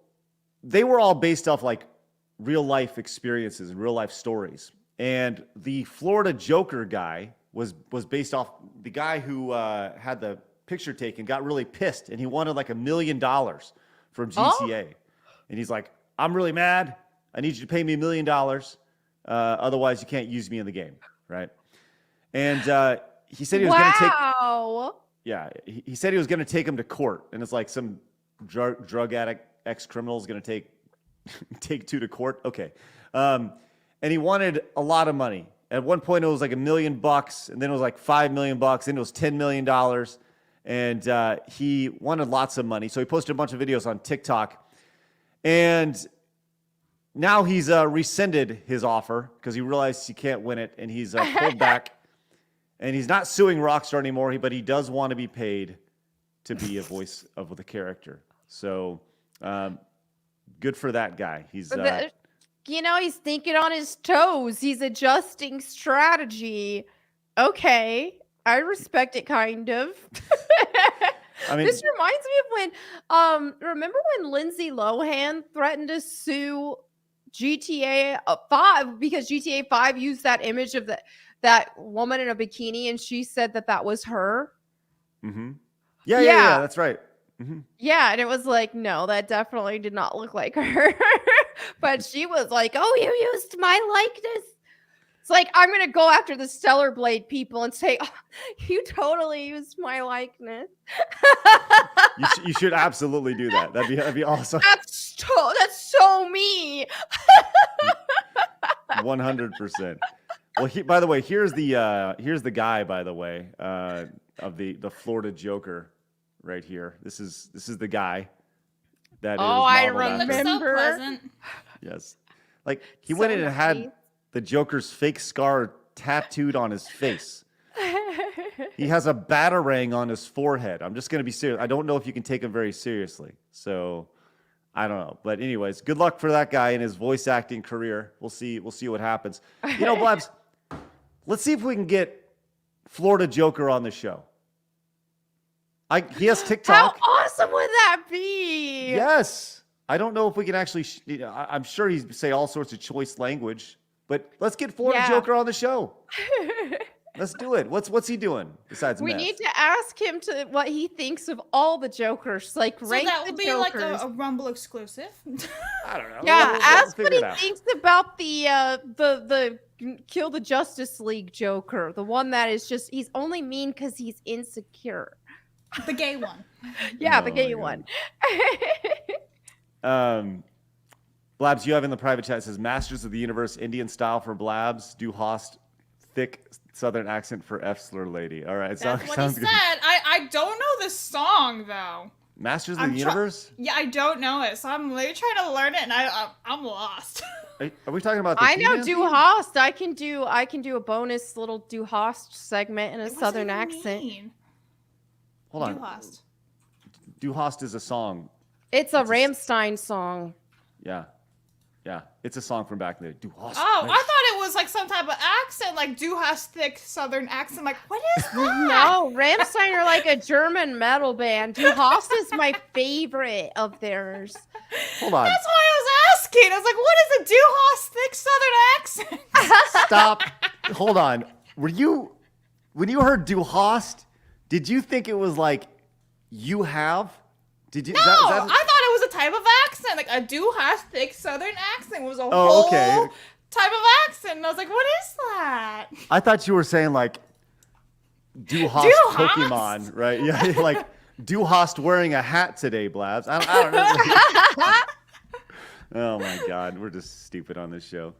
they were all based off like real life experiences and real life stories. And the Florida Joker guy was based off the guy who had the picture taken, got really pissed, and he wanted like $1 million from GTA. And he's like, I'm really mad. I need you to pay me $1 million. Otherwise, you can't use me in the game, right? And he said he was going to take. Wow. Yeah, he said he was going to take him to court, and it's like some drug addict ex-criminal is going to take two to court. Okay, and he wanted a lot of money. At one point, it was like $1 million, and then it was like $5 million, then it was $10 million, and he wanted lots of money. So he posted a bunch of videos on TikTok, and now he's rescinded his offer because he realized he can't win it, and he's pulled back. And he's not suing Rockstar anymore, but he does want to be paid to be a voice of the character. So, good for that guy. He's, he's thinking on his toes. He's adjusting strategy. Okay, I respect it, kind of. I mean, this reminds me of when, remember when Lindsay Lohan threatened to sue GTA 5 because GTA 5 used that image of that woman in a bikini, and she said that was her. Mm-hmm. Yeah, that's right. Mm-hmm. Yeah, and it was like, no, that definitely did not look like her. But she was like, oh, you used my likeness. It's like, I'm going to go after the Stellar Blade people and say, oh, you totally used my likeness. You should absolutely do that. That'd be awesome. That's so me. 100%. Well, by the way, here's the guy, by the way, of the Florida Joker right here. This is the guy that is I modeled after. Looks so Remember? pleasant. Yes. Like he So went in and nice. had the Joker's fake scar tattooed on his face. He has a batarang on his forehead. I'm just going to be serious. I don't know if you can take him very seriously. So I don't know. But anyways, good luck for that guy in his voice acting career. We'll see what happens. You know, Blabs, let's see if we can get Florida Joker on the show. He has TikTok. How awesome would that be? Yes. I don't know if we can actually, I'm sure he'd say all sorts of choice language, but let's get Florida Joker on the show. Let's do it. What's he doing besides We meth? need to ask him what he thinks of all the Jokers. Like, So rank that the would be Jokers. like a Rumble exclusive. I don't know. Yeah, We'll ask figure what he it out. thinks about the Kill the Justice League Joker. The one that is just, he's only mean because he's insecure. The gay one. Yeah, Oh the my gay God. one. Blabs, you have in the private chat, it says Masters of the Universe Indian style for Blabs. Do host thick Southern accent for F slur lady. All right, That's sounds what sounds he good. said. I don't know this song though. Masters of I'm the try- Universe? Yeah, I don't know it, so I'm literally trying to learn it, and I'm lost. Are we talking about the I know He-Man Du theme? Hast. I can do a bonus little Du Hast segment in a What does Southern it accent. mean? Hold on. Du Hast. Du Hast is a song. It's a Rammstein song. Yeah. Yeah. It's a song from back in the day. Du Hast. Oh, Mensch. I thought it was like some type of accent, like Du Hast thick Southern accent. Like, what is that? No, Rammstein are like a German metal band. Du Hast is my favorite of theirs. Hold on. That's why I was asking. I was like, what is a Du Hast thick Southern accent? Stop. Hold on. When you heard Du Hast, did you think it was like you have? Did you? No, is that- I thought it was a type of accent. Like a Du Hast thick Southern accent was a Oh, whole okay. type of accent. And I was like, what is that? I thought you were saying like Du Hast Du Hast? Pokemon, right? Yeah, like Du Hast wearing a hat today, Blabs. I don't know. Oh my God, we're just stupid on this show.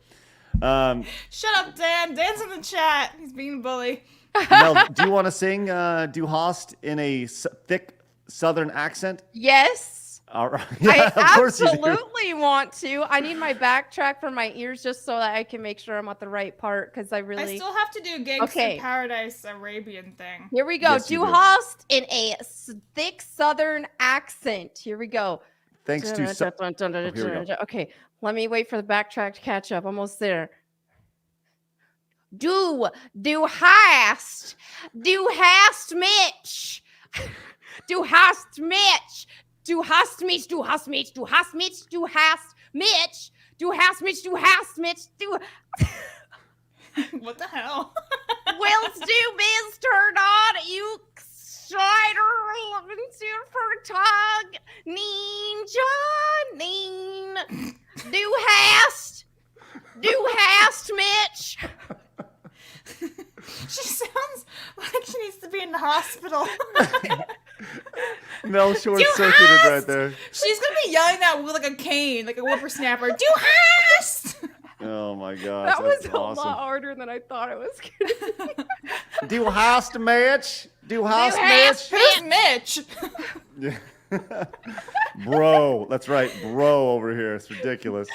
Shut up, Dan. Dan's in the chat. He's being a bully. Mel, do you want to sing Du Hast in a thick Southern accent? Yes. All right. Yeah, I of course you do. absolutely want to. I need my backtrack for my ears just so that I can make sure I'm at the right part because I really. I still have to do Gangster Okay. Paradise Arabian thing. Here we go. Yes, you Du do. hast in a thick Southern accent. Here we go. Thanks to here we go. Okay, let me wait for the backtrack to catch up. Almost there. Du hast Mitch. Du hast Mitch. Du hast Mitch. Du hast Mitch. Du hast Mitch. Du hast Mitch. Du hast Mitch. Du hast Mitch. Du. What the hell? Will's do biz turned on. You Strider for tug. Neen John. Neen. Du hast Mitch. She sounds like she needs to be in the hospital. Mel short-circuited right there. She's gonna be yelling that with like a cane, like a whippersnapper. Du hast! Oh my gosh, That was that's a awesome. lot harder than I thought it was going to be. Du hast Mitch. Du hast hast Mitch. Who's Mitch? Bro, that's right, bro over here. It's ridiculous.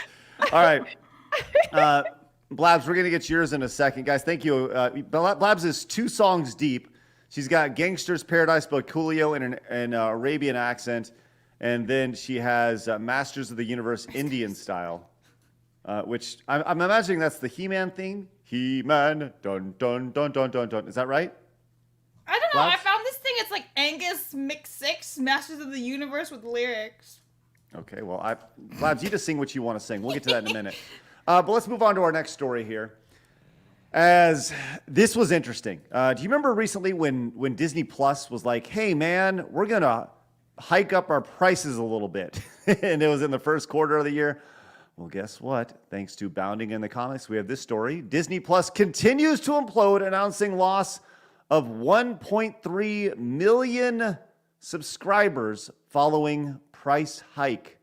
All right, Blabs, we're gonna get yours in a second, guys. Thank you. Blabs is 2 songs deep. She's got Gangster's Paradise by Coolio in an Arabian accent, and then she has Masters of the Universe Indian style, which I'm imagining that's the He-Man theme. He-Man, dun dun dun dun dun dun. Is that right? I don't know. Blabs? I found this thing. It's like Angus Mix 6, Masters of the Universe with lyrics. Okay, well, Blabs, you just sing what you want to sing. We'll get to that in a minute. But let's move on to our next story here. As this was interesting. Do you remember recently when Disney Plus was like, hey, man, we're going to hike up our prices a little bit. And it was in the first quarter of the year. Well, guess what? Thanks to Bounding in the Comics, we have this story. Disney Plus continues to implode, announcing loss of 1.3 million subscribers following price hike.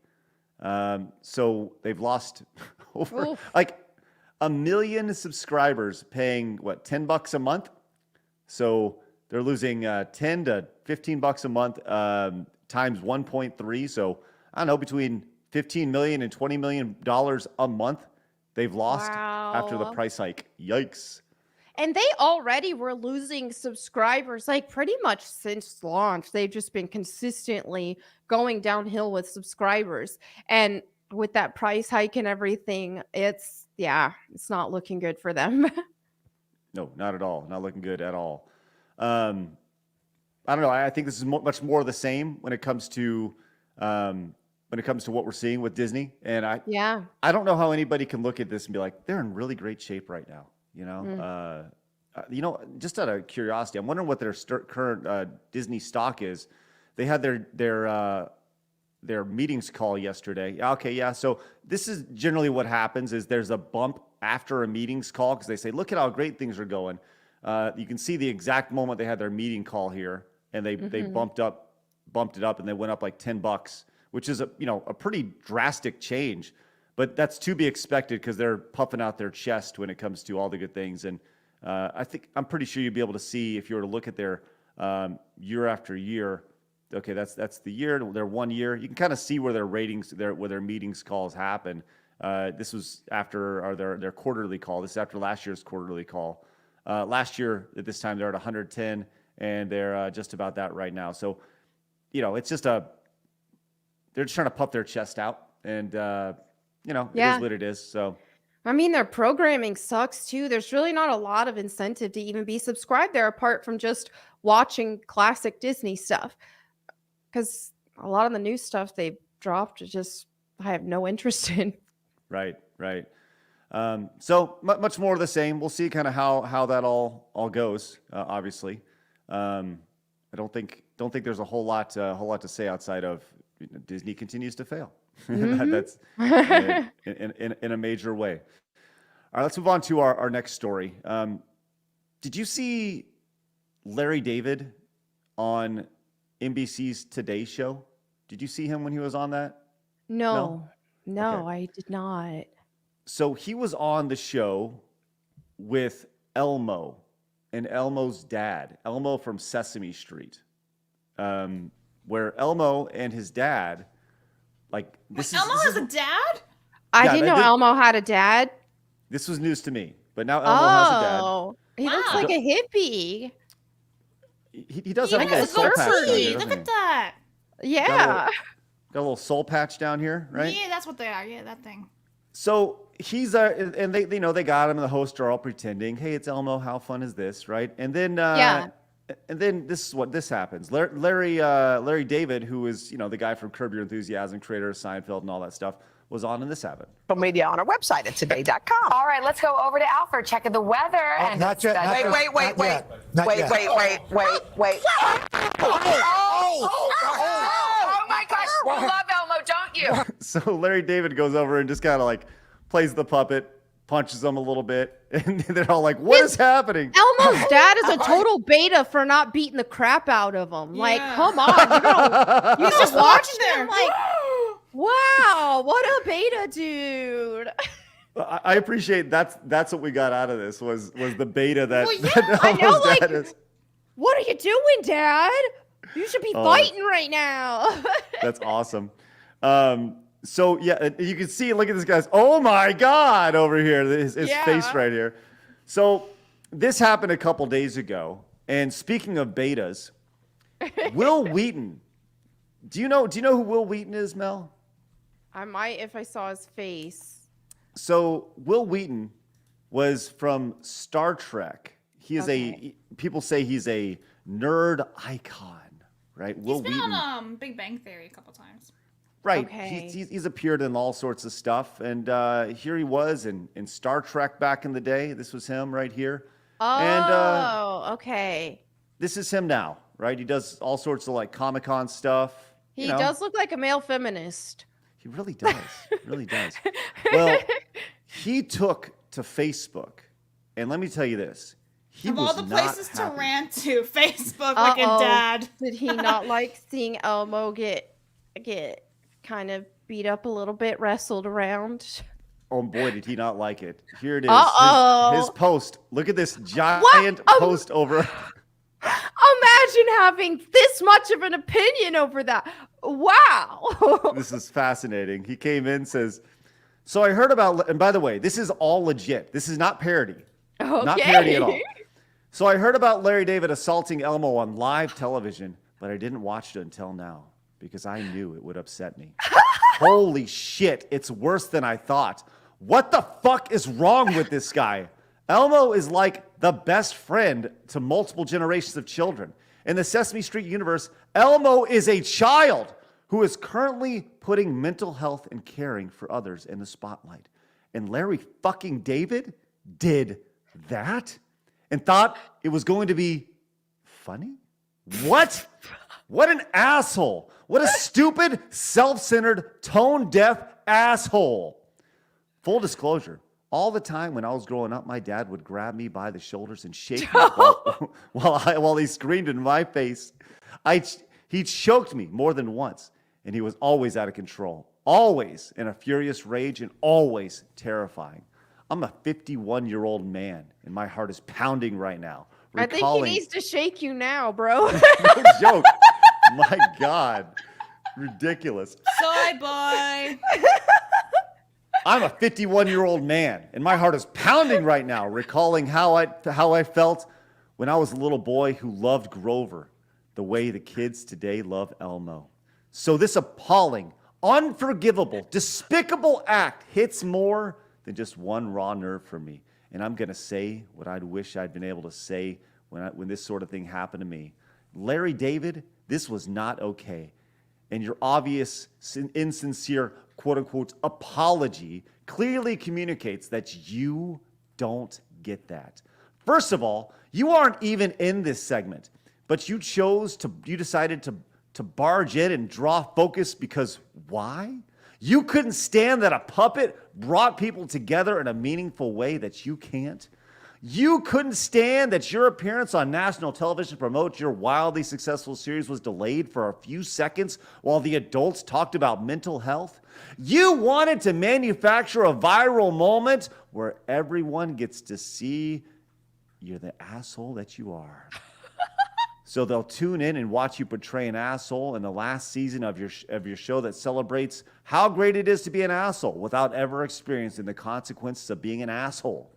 So they've lost over like 1 million subscribers paying what, $10 a month? So they're losing 10 to 15 bucks a month times 1.3. So I don't know, between 15 million and 20 million dollars a month they've lost after the Wow. price hike. Yikes. And they already were losing subscribers like pretty much since launch. They've just been consistently going downhill with subscribers. And with that price hike and everything, it's not looking good for them. No, not at all. Not looking good at all. I don't know. I think this is much more of the same when it comes to what we're seeing with Disney. And I don't know how anybody can look at this and be like, they're in really great shape right now. Just out of curiosity, I'm wondering what their current Disney stock is. They had their meetings call yesterday. Okay, yeah. So this is generally what happens: is there's a bump after a meetings call because they say, "Look at how great things are going." You can see the exact moment they had their meeting call here, and they bumped it up, and they went up like $10, which is a pretty drastic change. But that's to be expected because they're puffing out their chest when it comes to all the good things. And I'm pretty sure you'd be able to see if you were to look at their year after year. Okay, that's the year. Their 1 year. You can kind of see where their ratings, where their meetings calls happen. This was after their quarterly call. This is after last year's quarterly call. Last year at this time they're at 110, and they're just about that right now. So, it's just they're just trying to puff their chest out, and it is what it is. So, I mean, their programming sucks too. There's really not a lot of incentive to even be subscribed there apart from just watching classic Disney stuff. Because a lot of the new stuff they've dropped, I have no interest in. Right. So much more of the same. We'll see kind of how that all goes. Obviously, I don't think there's a whole lot to say outside of Disney continues to fail. That's in a major way. All right, let's move on to our next story. Did you see Larry David on NBC's Today Show? Did you see him when he was on that? No, Okay. I did not. So he was on the show with Elmo and Elmo's dad, Elmo from Sesame Street, where Elmo and his dad, like Elmo has a dad? I Yeah, didn't know Elmo had a dad. This was news to me, but now Elmo has a dad. Oh, he looks Wow. like a hippie. He does have a Look little at soul patch down here, Look doesn't at he? that. Yeah. Got a little soul patch down here, right? Yeah, that's what they are. Yeah, that thing. So he's and they they got him, and the hosts are all pretending, hey, it's Elmo, how fun is this, right? And then and then this is what this happens. Larry David, who is the guy from Curb Your Enthusiasm, creator of Seinfeld and all that stuff, was on in this happened. Social media on our website at today.com. All right, let's go over to Alfred, checking the weather. And Not yet. Not yet. Wait. Not yet. Oh my gosh, you love Elmo, don't you? So Larry David goes over and just kind of like plays the puppet, punches him a little bit, and they're all like, "What is happening?" Elmo's dad is a total beta for not beating the crap out of him. Like, come on, you just watching there. him like, wow, what a beta dude. I appreciate that's what we got out of this was the beta that, Well, yeah, that I know, Elmo's dad like- is. What are you doing, Dad? You should be fighting right now. That's awesome. So yeah, you can see, look at this guy's, oh my God, over here, his face right here. So this happened a couple days ago. And speaking of betas, Will Wheaton, do you know who Will Wheaton is, Mel? I might if I saw his face. So Will Wheaton was from Star Trek. He is people say he's a nerd icon, right? He's been on Big Bang Theory a couple times. Right. Okay. He's appeared in all sorts of stuff. And here he was in Star Trek back in the day. This was him right here. Oh, And okay. this is him now, right? He does all sorts of like Comic-Con stuff. He does look like a male feminist. He really does. Really does. Well, he took to Facebook. And let me tell you this. He Of was all the not places to happy. rant to, Facebook like a Uh-oh. dad. Did he not like seeing Elmo get kind of beat up a little bit, wrestled around? Oh boy, did he not like it. Here it is. Uh-oh. His post. Look at this giant post over. Imagine having this much of an opinion over that. Wow. This is fascinating. He came in, says, so I heard about, and by the way, this is all legit. This is not parody. Not parody at all. So I heard about Larry David assaulting Elmo on live television, but I didn't watch it until now because I knew it would upset me. Holy shit, it's worse than I thought. What the fuck is wrong with this guy? Elmo is like the best friend to multiple generations of children. In the Sesame Street universe, Elmo is a child who is currently putting mental health and caring for others in the spotlight. And Larry fucking David did that and thought it was going to be funny? What? What an asshole. What a stupid, self-centered, tone-deaf asshole. Full disclosure, all the time when I was growing up, my dad would grab me by the shoulders and shake me while he screamed in my face. He choked me more than once, and he was always out of control, always in a furious rage, and always terrifying. I'm a 51-year-old man, and my heart is pounding right now. I think he needs to shake you now, bro. No joke. My God. Ridiculous. Soy boy. I'm a 51-year-old man, and my heart is pounding right now, recalling how I felt when I was a little boy who loved Grover the way the kids today love Elmo. So this appalling, unforgivable, despicable act hits more than just one raw nerve for me. And I'm going to say what I'd wish I'd been able to say when this sort of thing happened to me. Larry David, this was not okay. And your obvious, insincere, quote-unquote, apology clearly communicates that you don't get that. First of all, you aren't even in this segment, but you decided to barge in and draw focus because why? You couldn't stand that a puppet brought people together in a meaningful way that you can't. You couldn't stand that your appearance on national television to promote your wildly successful series was delayed for a few seconds while the adults talked about mental health. You wanted to manufacture a viral moment where everyone gets to see you're the asshole that you are. So they'll tune in and watch you portray an asshole in the last season of your show that celebrates how great it is to be an asshole without ever experiencing the consequences of being an asshole.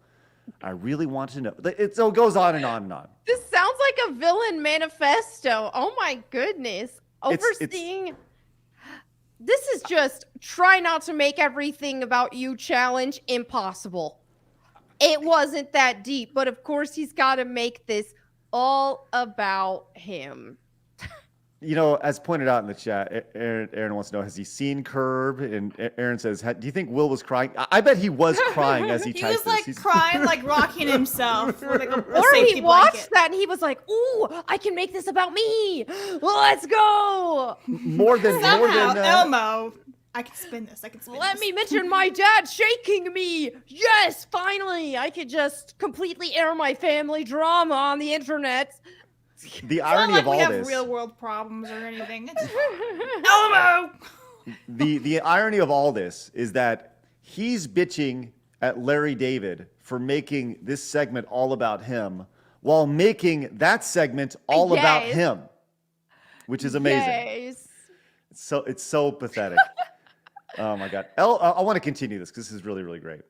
I really want to know. It goes on and on and on. This sounds like a villain manifesto. Oh my goodness. Overseeing. This is just try not to make everything about you challenge impossible. It wasn't that deep, but of course he's got to make this all about him. You know, as pointed out in the chat, Aaron wants to know, has he seen Curb? And Aaron says, do you think Will was crying? I bet he was crying as he He typed was like this. crying, like rocking himself. With, like, a Or safety he watched blanket. that and he was like, ooh, I can make this about me. Let's go. More than Somehow, that. Elmo. I can spin this. Let me mention my dad shaking me. Yes, finally. I could just completely air my family drama on the internet. The It's not irony like of we all have this. real world problems or anything. It's Elmo. The irony of all this is that he's bitching at Larry David for making this segment all about him while making that segment all about Yes. him, which is amazing. Yes. It's so pathetic. Oh my God. I want to continue this because this is really, really great.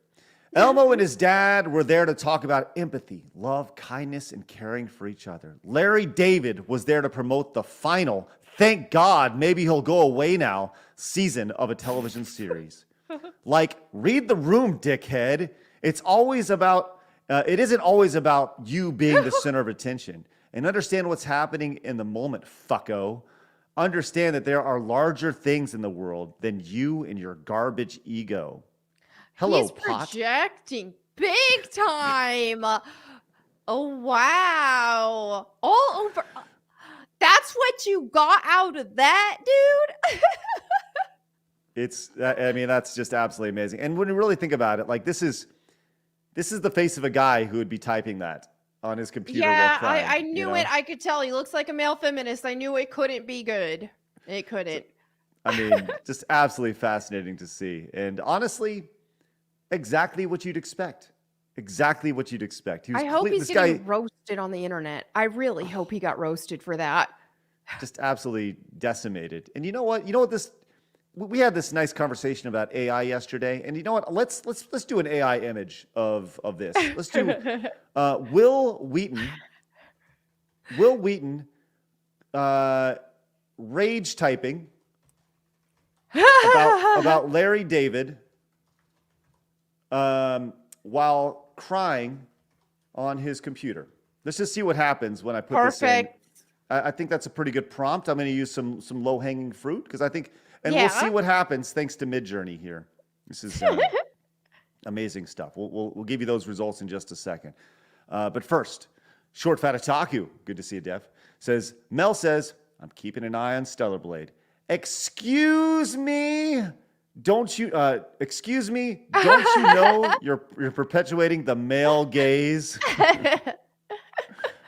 Elmo and his dad were there to talk about empathy, love, kindness, and caring for each other. Larry David was there to promote the final, thank God, maybe he'll go away now, season of a television series. Like, read the room, dickhead. It isn't always about you being the center of attention. And understand what's happening in the moment, fucko. Understand that there are larger things in the world than you and your garbage ego. Hello, He's pot. projecting big time. Oh, wow. All over. That's what you got out of that, dude? That's just absolutely amazing. And when you really think about it, like this is the face of a guy who would be typing that on his computer. Yeah, while crying, I you knew know? it. I could tell. He looks like a male feminist. I knew it couldn't be good. It couldn't. I mean, just absolutely fascinating to see. And honestly, exactly what you'd expect. Exactly what you'd expect. I hope he's getting roasted on the internet. I really hope he got roasted for that. Just absolutely decimated. And you know what? We had this nice conversation about AI yesterday, and you know what? Let's do an AI image of this. Let's do Will Wheaton. Rage typing about Larry David while crying on his computer. Let's just see what happens when I put this in. Perfect. I think that's a pretty good prompt. I'm going to use some low-hanging fruit because I think, and Yeah. we'll see what happens thanks to Midjourney here. This is amazing stuff. We'll give you those results in just a second. But first, Short Fat Otaku, good to see you, Dev, says, Mel says, I'm keeping an eye on Stellar Blade. Excuse me? Don't you know you're perpetuating the male gaze?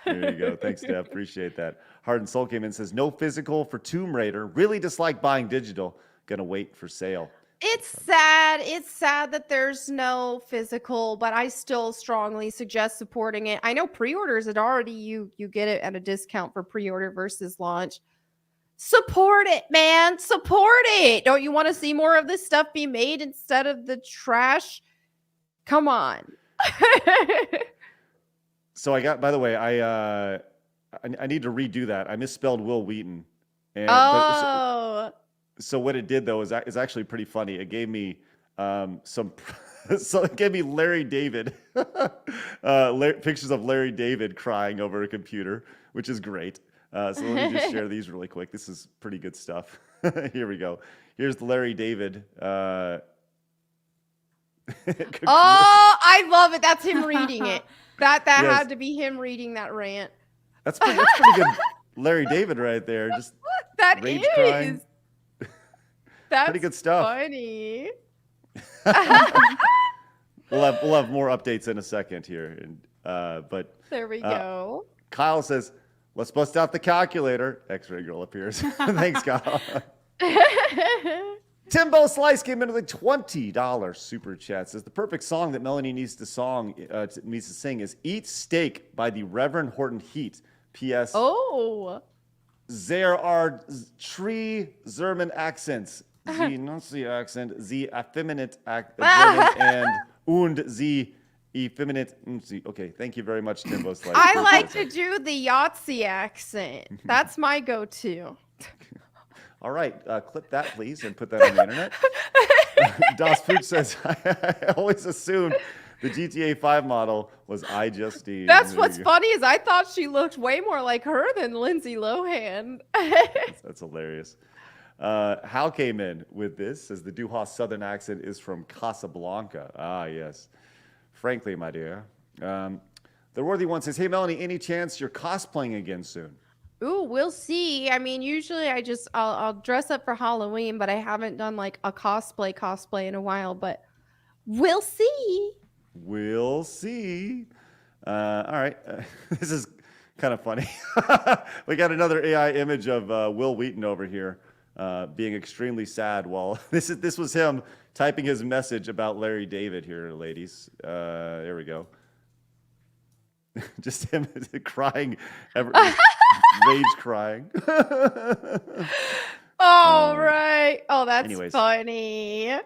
There you go. Thanks, Dev. Appreciate that. Heart and Soul came in and says, no physical for Tomb Raider. Really dislike buying digital. Gonna wait for sale. It's sad. It's sad that there's no physical, but I still strongly suggest supporting it. I know pre-orders it already you get it at a discount for pre-order versus launch. Support it, man. Support it. Don't you want to see more of this stuff be made instead of the trash? Come on. So I got, by the way, I need to redo that. I misspelled Will Wheaton. And, Oh. So what it did though is actually pretty funny. It gave me so it gave me Larry David, pictures of Larry David crying over a computer, which is great. So let me just share these really quick. This is pretty good stuff. Here we go. Here's the Larry David. Oh, I love it. That's him reading it. That Yes. had to be him reading that rant. That's pretty good. Larry David right there. Just That rage is. crying. That's Pretty good stuff. funny. We'll have more updates in a second here. And But There we go. Kyle says, let's bust out the calculator. X-ray girl appears. Thanks, Kyle. Timbo Slice came in with a $20 super chat. Says the perfect song that Melanie needs to sing is "Eat Steak" by the Reverend Horton Heat. P.S. Oh. There are three German accents: the Nazi accent, the effeminate German, and the effeminate. Okay, thank you very much, Timbo Slice. I like to do the Yahtzee accent. That's my go-to. All right, clip that, please, and put that on the internet. Das Food says, I always assumed the GTA 5 model was I Justine. That's what's funny is I thought she looked way more like her than Lindsay Lohan. That's hilarious. Hal came in with this, says the Duhas Southern accent is from Casablanca. Ah, yes. Frankly, my dear. The Worthy One says, hey, Melanie, any chance you're cosplaying again soon? Ooh, we'll see. I mean, usually I'll dress up for Halloween, but I haven't done like a cosplay in a while, but we'll see. We'll see. All right. This is kind of funny. We got another AI image of Will Wheaton over here being extremely sad while this was him typing his message about Larry David here, ladies. There we go. Just him crying, rage crying. All right. Oh, that's anyways. funny.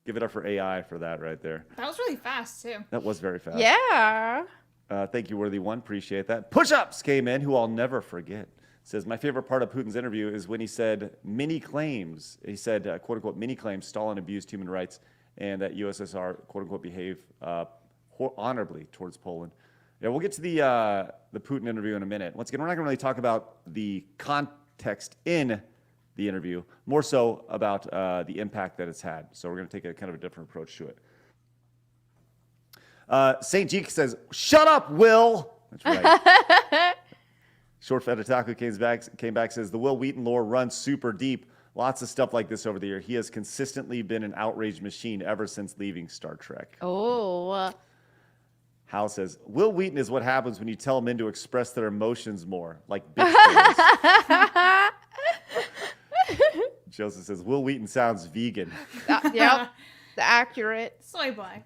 Give it up for AI for that right there. That was really fast, too. That was very fast. Yeah. Thank you, Worthy One. Appreciate that. Push-ups came in, who I'll never forget. Says, my favorite part of Putin's interview is when he said many claims. He said, quote unquote, many claims Stalin abused human rights and that USSR, quote unquote, behave honorably towards Poland. Yeah, we'll get to the Putin interview in a minute. Once again, we're not going to really talk about the context in the interview, more so about the impact that it's had. So we're going to take a kind of a different approach to it. St. Jeek says, shut up, Will. That's right. Short Fed Otaku came back, says, the Will Wheaton lore runs super deep. Lots of stuff like this over the year. He has consistently been an outrage machine ever since leaving Star Trek. Oh. Hal says, Will Wheaton is what happens when you tell men to express their emotions more, like bitch boys. Joseph says, Will Wheaton sounds vegan. Yep. Accurate. Soy boy.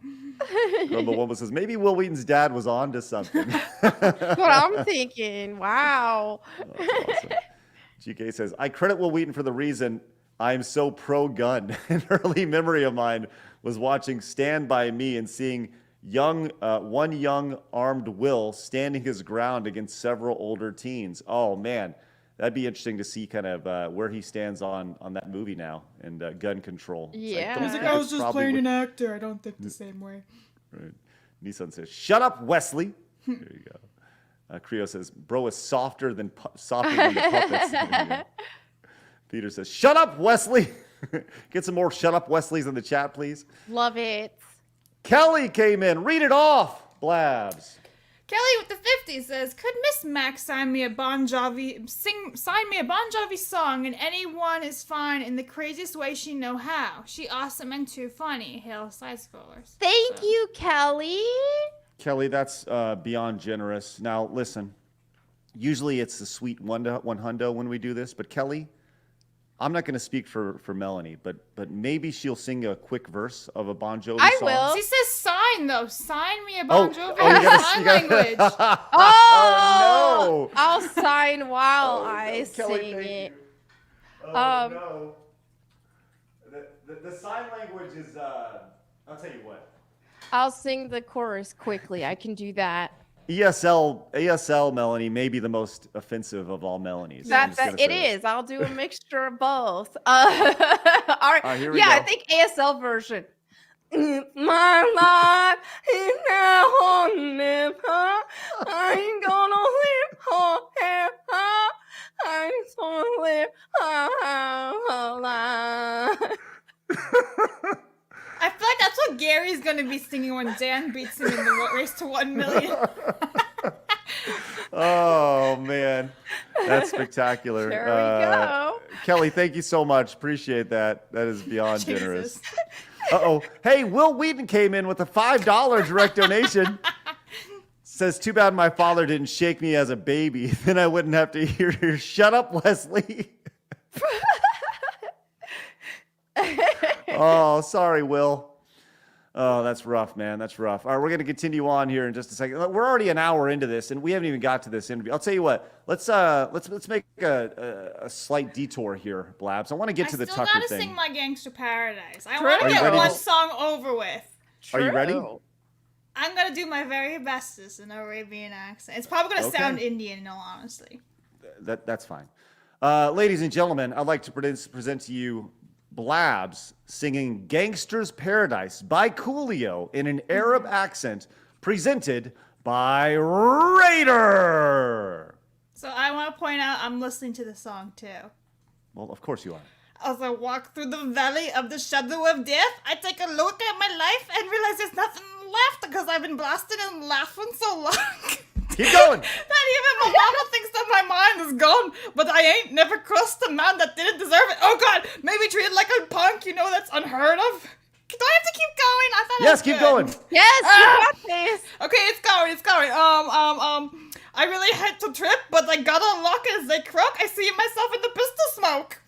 Rumble Wumble says, maybe Will Wheaton's dad was on to something. That's what I'm thinking. Wow. That's awesome. GK says, I credit Will Wheaton for the reason I'm so pro-gun. An early memory of mine was watching Stand By Me and seeing one young armed Will standing his ground against several older teens. Oh, man. That'd be interesting to see kind of where he stands on that movie now and gun control. Yeah. He's like, I was just playing an actor. I don't think the same way. Right. Nissan says, shut up, Wesley. There you go. Creo says, bro is softer than the puppets. Peter says, shut up, Wesley. Get some more shut up Wesleys in the chat, please. Love it. Kelly came in. Read it off, Blabs. Kelly with the 50 says, could Miss Mac sign me a Bon Jovi song and anyone is fine in the craziest way she know how. She awesome and too funny. Hail side scrollers. Thank you, Kelly. Kelly, that's beyond generous. Now, listen. Usually it's the sweet one hundo when we do this, but Kelly, I'm not going to speak for Melanie, but maybe she'll sing a quick verse of a Bon Jovi song. I will. She says sign, though. Sign me a Bon Jovi sign language. Oh, no. I'll sign while I Kelly, sing thank it. you. No. The sign language is, I'll tell you what. I'll sing the chorus quickly. I can do that. ASL Melonie may be the most offensive of all Melanies. It is. I'll do a mixture of both. All right. Here we Yeah, go. I think ASL version. My life is now on I'm gonna live forever. I'm gonna live alive. I feel like that's what Gary's gonna be singing when Dan beats him in the race to 1 million. Oh, man. That's spectacular. There we go. Kelly, thank you so much. Appreciate that. That is beyond Jesus. generous. Uh-oh. Hey, Will Wheaton came in with a $5 direct donation. Says, too bad my father didn't shake me as a baby. Then I wouldn't have to hear her. Shut up, Wesley. Oh, sorry, Will. Oh, that's rough, man. That's rough. All right, we're going to continue on here in just a second. We're already an hour into this, and we haven't even got to this interview. I'll tell you what. Let's make a slight detour here, Blabs. I want to get to the Tucker I still gotta thing. sing my Gangster Paradise. I True. want Are to you get ready? one song over with. Are you ready? True. I'm gonna do my very bestest in Arabian accent. It's probably gonna Okay. sound Indian, in all honesty. That's fine. Ladies and gentlemen, I'd like to present to you Blabs singing Gangster's Paradise by Coolio in an Arab accent, presented by Raider. So I want to point out I'm listening to the song too. Well, of course you are. As I walk through the valley of the shadow of death, I take a look at my life and realize there's nothing left because I've been blasted and laughing so long. Keep going. That even my mama thinks that my mind is gone, but I ain't never crossed a man that didn't deserve it. Oh God, maybe treated like a punk, you know that's unheard of. Do I have to keep going? I thought I Yes, was keep good. going. Yes, you got this. Okay, it's going. I really had to trip, but I got unlocked as they croak. I see myself in the pistol smoke.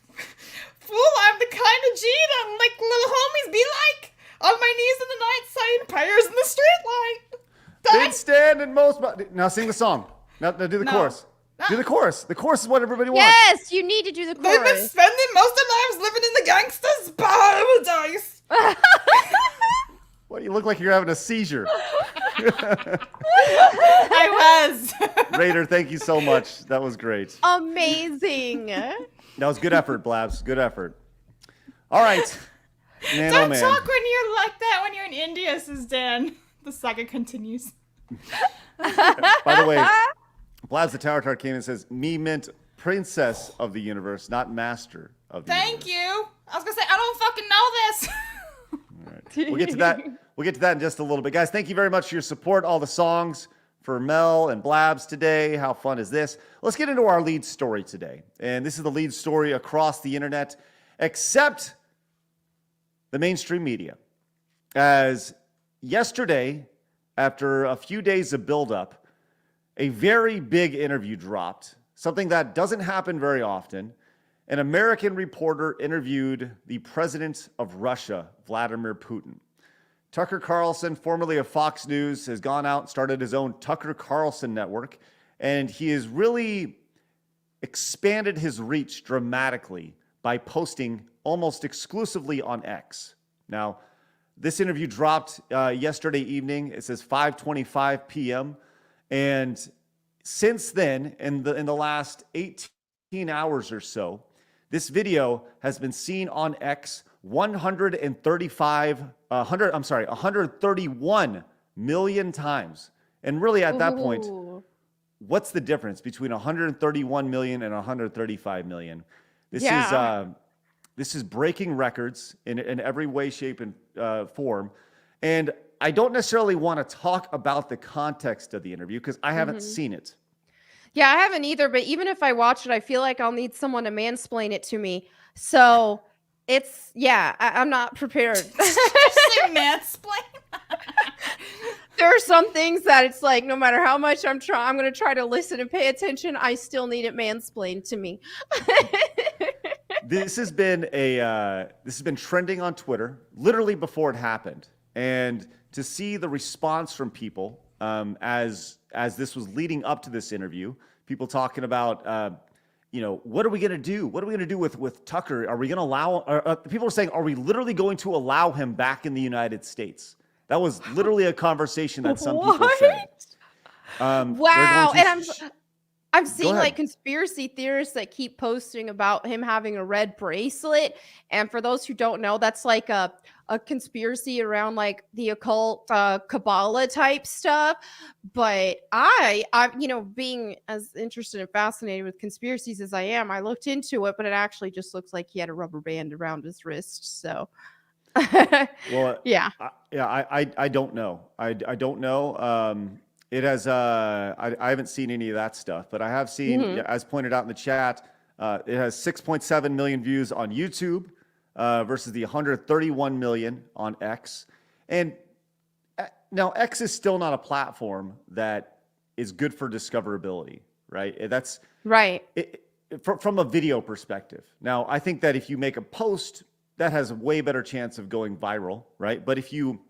Fool, I'm the kind of G that like little homies be like. On my knees in the night, saying prayers in the street light. Been standing most. Now sing the song. Now do the No. chorus. Do the chorus. The chorus is what everybody wants. Yes, you need to do the They've been chorus. spending most of their lives living in the gangsters' paradise. What, you look like you're having a seizure. I was. Raider, thank you so much. That was great. Amazing. That was good effort, Blabs. Good effort. All right. Man, oh Don't man. talk when you're like that when you're in India, says Dan. The saga continues. By the way, Blabs the Tower Tart came and says, me meant princess of the universe, not master of the Thank universe. you. I was gonna say I don't fucking know this. All right. We'll get to that. We'll get to that in just a little bit. Guys, thank you very much for your support. All the songs for Mel and Blabs today. How fun is this? Let's get into our lead story today. And this is the lead story across the internet, except the mainstream media. As yesterday, after a few days of buildup, a very big interview dropped, something that doesn't happen very often. An American reporter interviewed the president of Russia, Vladimir Putin. Tucker Carlson, formerly of Fox News, has gone out and started his own Tucker Carlson network, and he has really expanded his reach dramatically by posting almost exclusively on X. Now, this interview dropped yesterday evening. It says 5:25 p.m. And since then, in the last 18 hours or so, this video has been seen on X 131 million times. And really at that point, Ooh. what's the difference between 131 million and 135 million? This is breaking records in every way, shape, and form. And I don't necessarily want to talk about the context of the interview because I haven't seen it. Yeah, I haven't either, but even if I watch it, I feel like I'll need someone to mansplain it to me. So it's, I'm not prepared. Say mansplain. There are some things that it's like, no matter how much I'm going to try to listen and pay attention, I still need it mansplained to me. This has been trending on Twitter literally before it happened, and to see the response from people as this was leading up to this interview, people talking about what are we going to do? What are we going to do with Tucker? Are we going to allow? People are saying, are we literally going to allow him back in the United States? That was literally a conversation that some people said. Wow, and I'm seeing ahead. like conspiracy theorists that keep posting about him having a red bracelet. And for those who don't know, that's like a conspiracy around like the occult Kabbalah type stuff. But I being as interested and fascinated with conspiracies as I am, I looked into it, but it actually just looks like he had a rubber band around his wrist. So Well, yeah. I don't know. I don't know. It has. I haven't seen any of that stuff, but I have seen, as pointed out in the chat, it has 6.7 million views on YouTube versus the 131 million on X. And now X is still not a platform that is good for discoverability, right? That's Right. from a video perspective. Now, I think that if you make a post, that has a way better chance of going viral, right? But if you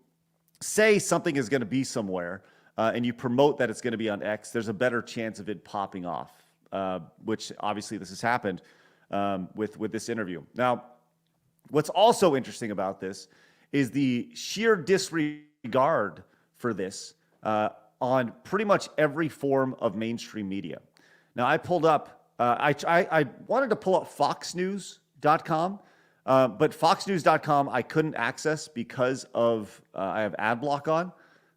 say something is going to be somewhere and you promote that it's going to be on X, there's a better chance of it popping off, which obviously this has happened with this interview. Now, what's also interesting about this is the sheer disregard for this on pretty much every form of mainstream media. Now, I pulled up, I wanted to pull up foxnews.com, but foxnews.com I couldn't access because of I have ad block on.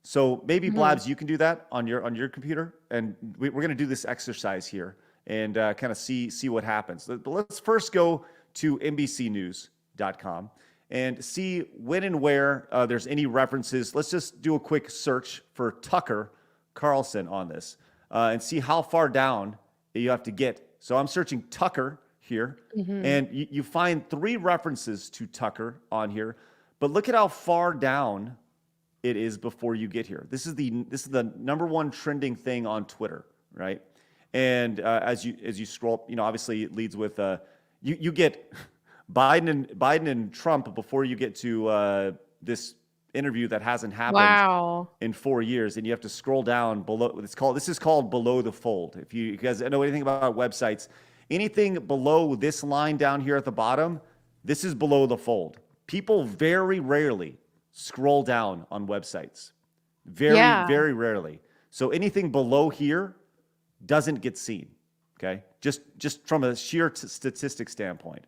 So maybe Blabs, you can do that on your computer, and we're going to do this exercise here and kind of see what happens. But let's first go to NBCnews.com and see when and where there's any references. Let's just do a quick search for Tucker Carlson on this and see how far down you have to get. So I'm searching Tucker here, and you find 3 references to Tucker on here, but look at how far down it is before you get here. This is the number 1 trending thing on Twitter, right? And as you scroll, obviously it leads with you get Biden and Trump before you get to this interview that hasn't happened in 4 years, and you have to scroll down below. This is called below the fold. If you guys know anything about websites, anything below this line down here at the bottom, this is below the fold. People very rarely scroll down on websites. Very rarely. So anything below here doesn't get seen. Okay, just from a sheer statistic standpoint.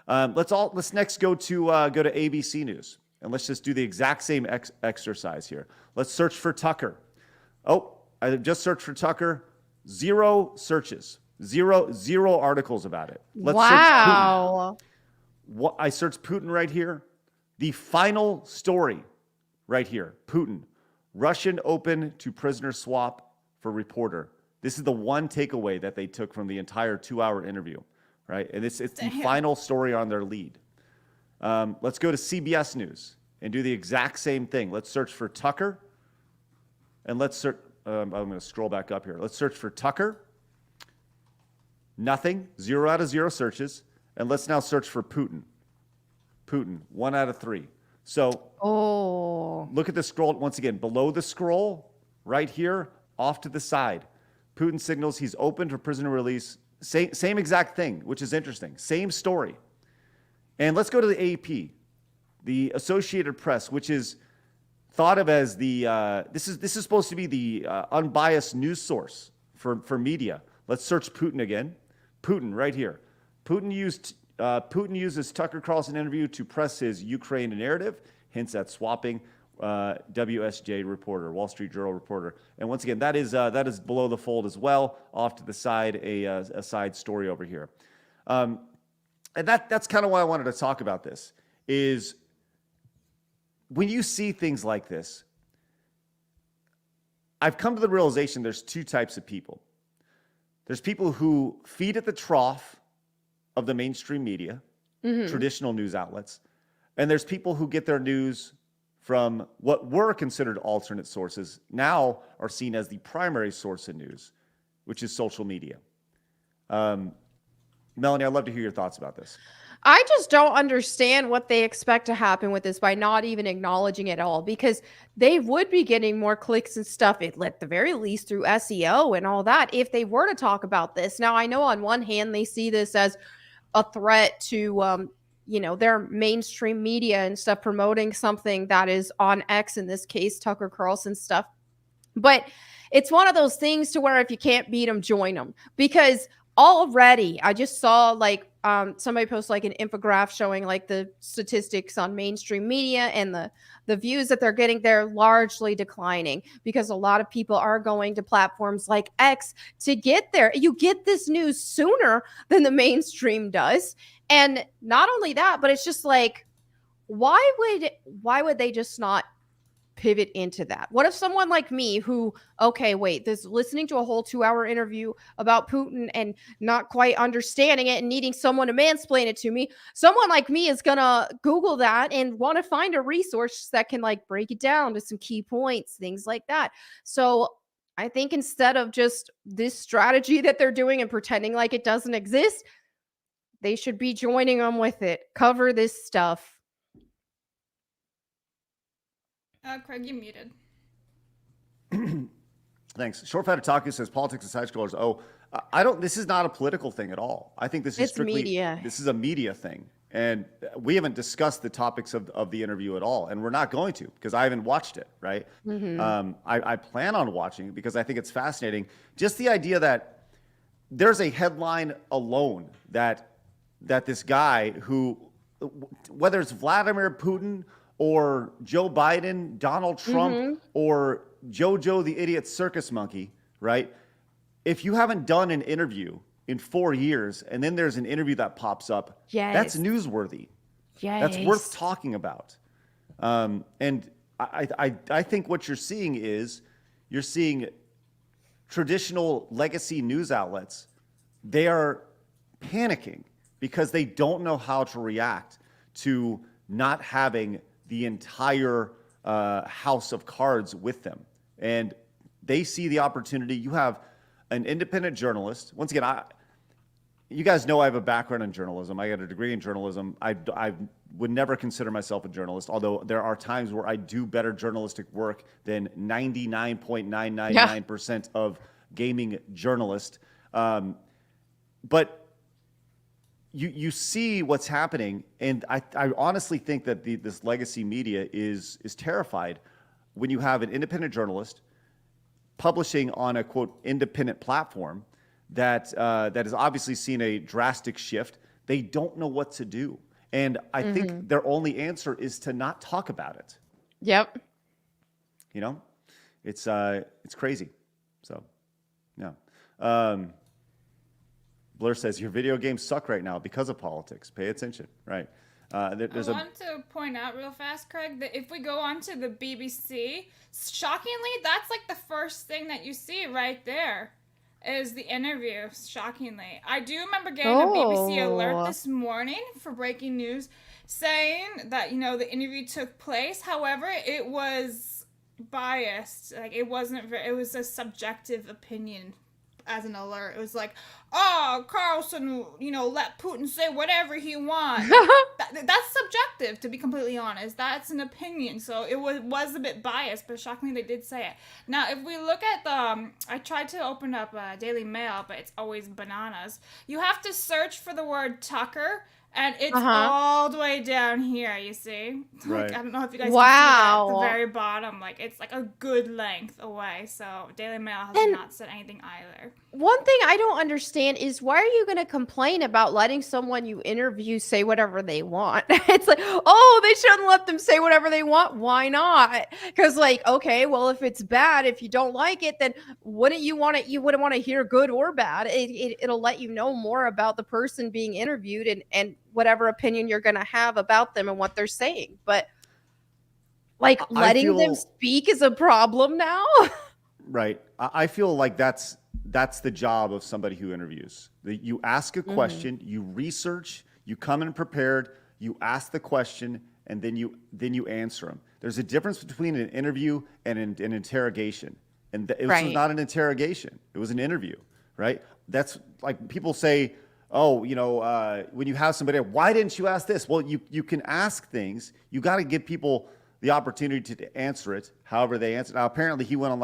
Let's next go to ABC News, and let's just do the exact same exercise here. Let's search for Tucker. Oh, I just searched for Tucker. 0 searches. Zero articles about it. Let's search Putin. I searched Putin right here. The final story right here. Putin. Russian open to prisoner swap for reporter. This is the one takeaway that they took from the entire 2-hour interview, right? And it's the final story on their lead. Let's go to CBS News and do the exact same thing. Let's search for Tucker. And let's search, I'm going to scroll back up here. Let's search for Tucker. Nothing, 0 out of 0 searches. And let's now search for Putin. Putin, 1 out of 3. So look at the scroll once again. Below the scroll, right here, off to the side. Putin signals he's open for prisoner release. Same exact thing, which is interesting. Same story. And let's go to the AP, the Associated Press, which is thought of as the this is supposed to be the unbiased news source for media. Let's search Putin again. Putin right here. Putin uses Tucker Carlson interview to press his Ukraine narrative, hints at swapping. WSJ reporter, Wall Street Journal reporter, and once again, that is below the fold as well, off to the side, a side story over here, and that's kind of why I wanted to talk about this. Is when you see things like this, I've come to the realization there's 2 types of people. There's people who feed at the trough of the mainstream media, traditional news outlets, and there's people who get their news from what were considered alternate sources, now are seen as the primary source of news, which is social media. Melanie, I'd love to hear your thoughts about this. I just don't understand what they expect to happen with this by not even acknowledging it all, because they would be getting more clicks and stuff, at the very least through SEO and all that, if they were to talk about this. Now, I know on one hand, they see this as a threat to, their mainstream media and stuff promoting something that is on X, in this case, Tucker Carlson stuff. But it's one of those things to where if you can't beat them, join them. Because already I just saw somebody post an infographic showing the statistics on mainstream media and the views that they're getting. They're largely declining because a lot of people are going to platforms like X to get there. You get this news sooner than the mainstream does. And not only that, but it's just why would they just not pivot into that? What if someone like me who, this listening to a whole 2-hour interview about Putin and not quite understanding it and needing someone to mansplain it to me, someone like me is gonna Google that and want to find a resource that can break it down to some key points, things like that. So I think instead of just this strategy that they're doing and pretending like it doesn't exist, they should be joining them with it. Cover this stuff. Craig, you muted. Thanks. Short-Fat Otaku says politics and side scrollers. Oh, I don't. This is not a political thing at all. I think this is It's strictly media. This is a media thing, and we haven't discussed the topics of the interview at all, and we're not going to because I haven't watched it. Right. I plan on watching it because I think it's fascinating. Just the idea that there's a headline alone that this guy who, whether it's Vladimir Putin or Joe Biden, Donald Trump, or JoJo the Idiot Circus Monkey, right? If you haven't done an interview in 4 years and then there's an interview that pops up, that's newsworthy. That's worth talking about. And I think what you're seeing is you're seeing traditional legacy news outlets. They are panicking because they don't know how to react to not having the entire house of cards with them. And they see the opportunity. You have an independent journalist. Once again, you guys know I have a background in journalism. I got a degree in journalism. I would never consider myself a journalist, although there are times where I do better journalistic work than 99.999% of gaming journalists. But you see what's happening, and I honestly think that this legacy media is terrified when you have an independent journalist publishing on a quote independent platform that has obviously seen a drastic shift. They don't know what to do, and I think their only answer is to not talk about it. Yep. You know, it's crazy. So, yeah. Blur says your video games suck right now because of politics. Pay attention, right? I want to point out real fast, Craig, that if we go on to the BBC, shockingly, that's like the first thing that you see right there is the interview, shockingly. I do remember getting a BBC alert this morning for breaking news saying that, the interview took place. However, it was biased. Like, it was a subjective opinion as an alert. It was like, Carlson, let Putin say whatever he wants. That's subjective, to be completely honest. That's an opinion. So it was a bit biased, but shockingly they did say it. Now, if we look at I tried to open up Daily Mail, but it's always bananas. You have to search for the word Tucker, and it's all the way down here, you see? Right. I don't know if you guys can see that at the very bottom. Like, it's like a good length away. So Daily Mail has not said anything either. One thing I don't understand is why are you going to complain about letting someone you interview say whatever they want? It's like, they shouldn't let them say whatever they want. Why not? Because okay, well, if it's bad, if you don't like it, then wouldn't you want it? You wouldn't want to hear good or bad. It'll let you know more about the person being interviewed and whatever opinion you're going to have about them and what they're saying. But letting them speak is a problem now. Right. I feel like that's the job of somebody who interviews. You ask a question, you research, you come in prepared, you ask the question, and then you answer them. There's a difference between an interview and an interrogation. And it was not an interrogation. It was an interview, right? That's like people say, when you have somebody, why didn't you ask this? Well, you can ask things. You got to give people the opportunity to answer it however they answer. Now, apparently he went on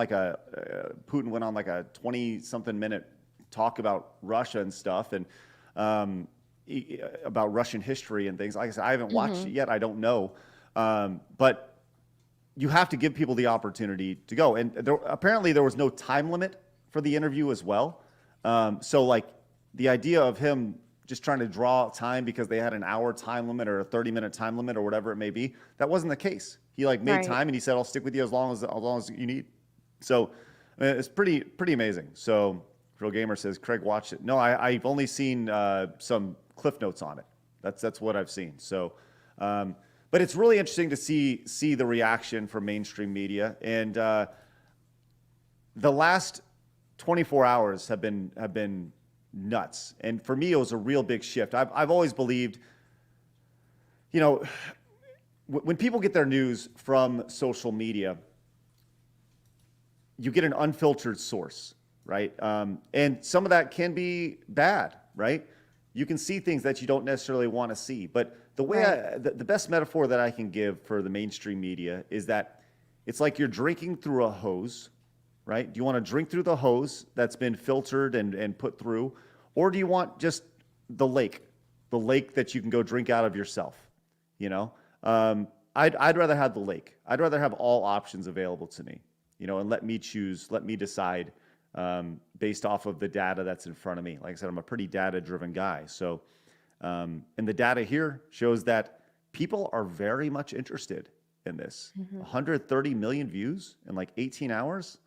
Putin went on like a 20-something minute talk about Russia and stuff and about Russian history and things. Like I said, I haven't watched it yet. I don't know. But you have to give people the opportunity to go. And apparently there was no time limit for the interview as well. So the idea of him just trying to draw time because they had an hour time limit or a 30-minute time limit or whatever it may be, that wasn't the case. He made time and he said, I'll stick with you as long as you need. So it's pretty amazing. So Real Gamer says, Craig watched it. No, I've only seen some cliff notes on it. That's what I've seen. So, but it's really interesting to see the reaction from mainstream media. And the last 24 hours have been nuts. And for me, it was a real big shift. I've always believed, when people get their news from social media, you get an unfiltered source, right? And some of that can be bad, right? You can see things that you don't necessarily want to see. But the way the best metaphor that I can give for the mainstream media is that it's like you're drinking through a hose, right? Do you want to drink through the hose that's been filtered and put through? Or do you want just the lake that you can go drink out of yourself? You know, I'd rather have the lake. I'd rather have all options available to me, you know, and let me choose, let me decide based off of the data that's in front of me. Like I said, I'm a pretty data-driven guy. So, and the data here shows that people are very much interested in this. 130 million views in like 18 hours.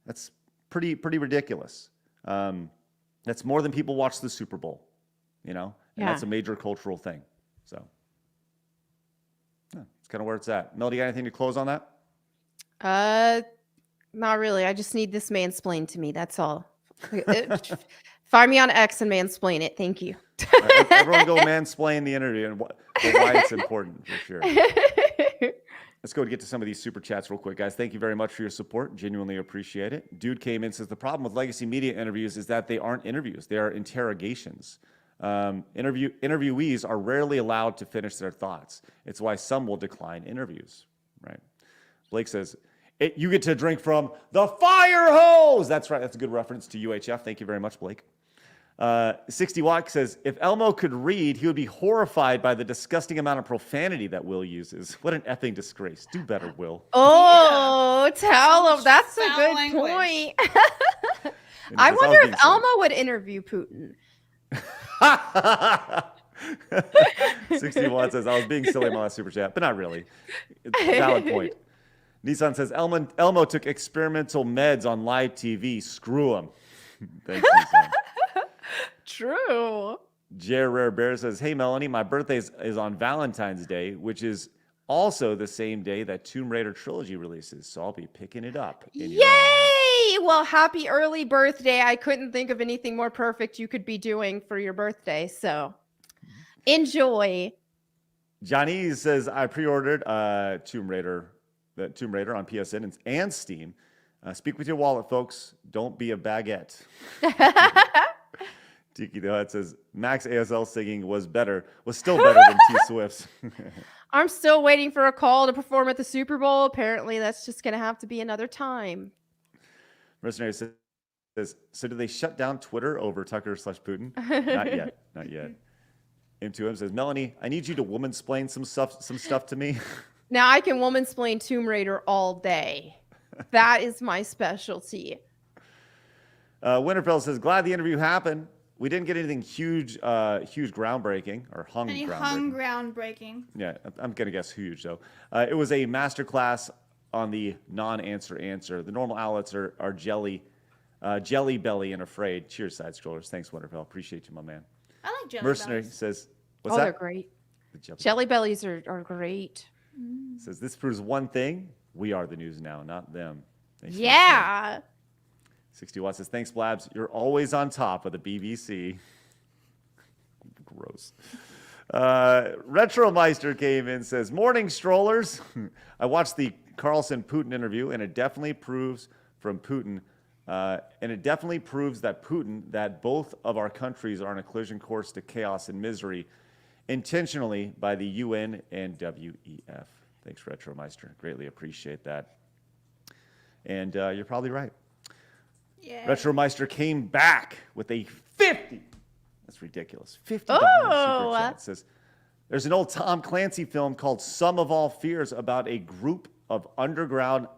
That's pretty ridiculous. That's more than people watch the Super Bowl, you know, and that's a major cultural thing. So, yeah, it's kind of where it's at. Melody, got anything to close on that? Not really. I just need this mansplained to me. That's all. Find me on X and mansplain it. Thank you. All right, everyone go mansplain the interview and why it's important for sure. Let's go get to some of these super chats real quick, guys. Thank you very much for your support. Genuinely appreciate it. Dude came in, says the problem with legacy media interviews is that they aren't interviews. They are interrogations. Interviewees are rarely allowed to finish their thoughts. It's why some will decline interviews, right? Blake says, you get to drink from the fire hose. That's right. That's a good reference to UHF. Thank you very much, Blake. 60 Watt says, if Elmo could read, he would be horrified by the disgusting amount of profanity that Will uses. What an effing disgrace. Do better, Will. Oh, tell him. That's a foul good language. point. And he I says, wonder being if silly." Elmo would interview Putin. 60 Watt says, I was being silly in my last super chat, but not really. It's a valid point. Nissan says, Elmo took experimental meds on live TV. Screw him. Thanks, Nissan. True. Jer Rare Bear says, hey, Melonie, my birthday is on Valentine's Day, which is also the same day that Tomb Raider Trilogy releases, so I'll be picking it up. In your honor. Yay! Well, happy early birthday. I couldn't think of anything more perfect you could be doing for your birthday, so enjoy. Johnny says, I pre-ordered Tomb Raider on PSN and Steam. Speak with your wallet, folks. Don't be a baguette. Tiki the Hut says, Max ASL singing was still better than T Swift's. I'm still waiting for a call to perform at the Super Bowl. Apparently, that's just going to have to be another time. Mercenary says, so do they shut down Twitter over Tucker/Putin? Not yet. M2M says, Melanie, I need you to woman-splain some stuff to me. Now I can woman-splain Tomb Raider all day. That is my specialty. Winterfell says, glad the interview happened. We didn't get anything huge groundbreaking or hung groundbreaking. Yeah, I'm going to guess huge, though. It was a masterclass on the non-answer answer. The normal outlets are Jelly Belly and Afraid. Cheers, side scrollers. Thanks, Winterfell. Appreciate you, my man. I like jelly Mercenary bellies. says, what's that? They're great. The Jelly bellies are great. Says, this proves one thing. We are the news now, not them. Thanks, Yeah. 60 Watts says, thanks, Blabs. You're always on top of the BBC. Gross. Retromeister came in, says, morning, strollers. I watched the Carlson Putin interview, and it definitely proves that Putin, that both of our countries are on a collision course to chaos and misery, intentionally by the UN and WEF. Thanks, Retromeister. Greatly appreciate that. And you're probably right. Yeah. Retromeister came back with a 50. That's ridiculous. $50 super chat. Says, there's an old Tom Clancy film called Sum of All Fears about a group of underground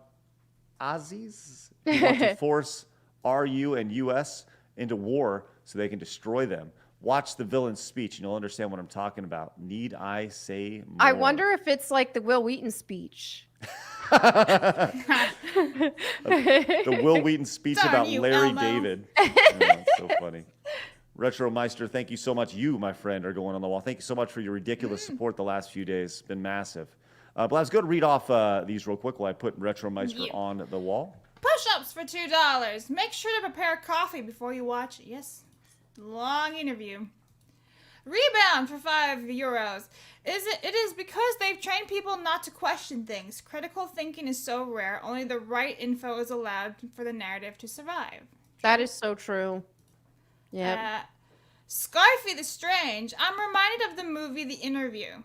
Aussies who want to force RU and US into war so they can destroy them. Watch the villain's speech and you'll understand what I'm talking about. Need I say more? I wonder if it's like the Will Wheaton speech. The Will Wheaton speech Darn about you, Larry Elmo. David. That's so funny. Retromeister, thank you so much. You, my friend, are going on the wall. Thank you so much for your ridiculous support the last few days. It's been massive. Blabs, go to read off these real quick while I put Retromeister on the wall. Push-ups for $2. Make sure to prepare coffee before you watch. Yes, long interview. Rebound for €5. It is because they've trained people not to question things. Critical thinking is so rare. Only the right info is allowed for the narrative to survive. That is so true. Yeah. Scarfy the Strange. I'm reminded of the movie The Interview.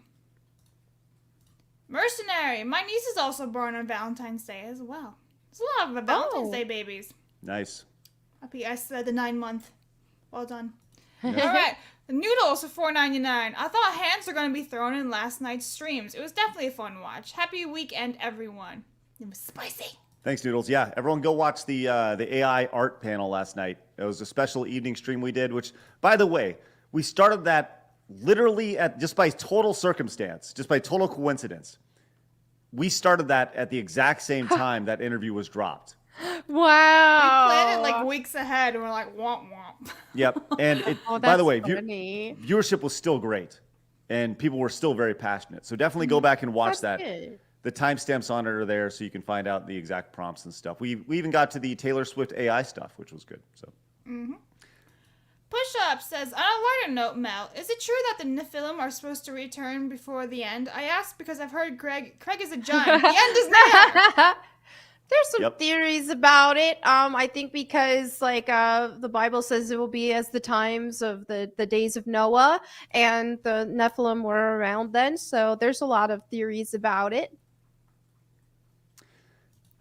Mercenary. My niece is also born on Valentine's Day as well. There's a lot of Valentine's Day babies. Nice. Happy I said the 9-month. Well done. All right. Noodles for $4.99. I thought hands were going to be thrown in last night's streams. It was definitely a fun watch. Happy weekend, everyone. It was spicy. Thanks, Noodles. Yeah, everyone go watch the AI art panel last night. It was a special evening stream we did, which, by the way, we started that literally just by total circumstance, just by total coincidence. We started that at the exact same time that interview was dropped. Wow. We planned it like weeks ahead, and we're like, womp womp. Yep. And by the way, viewership was still great, and people were still very passionate. So definitely go back and watch that. Good. The timestamps on it are there, so you can find out the exact prompts and stuff. We even got to the Taylor Swift AI stuff, which was good. So. Push Up says, on a lighter note, Mel, is it true that the Nephilim are supposed to return before the end? I asked because I've heard Craig is a giant. The end is near. There's some theories about it. I think because the Bible says it will be as the times of the days of Noah, and the Nephilim were around then. So there's a lot of theories about it.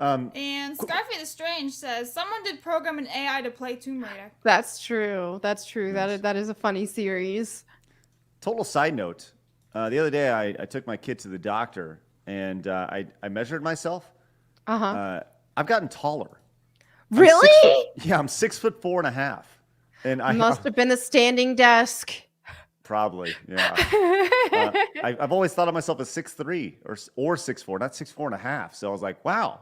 And Scarfy the Strange says, someone did program an AI to play Tomb Raider. That's true. That's true. Nice. That is a funny series. Total side note. The other day, I took my kid to the doctor, and I measured myself. I've gotten taller. Really? I'm 6'4.5", and I Must have been the standing desk. Probably, yeah. I've always thought of myself as 6'3" or 6'4", not 6'4.5". So I was like, wow,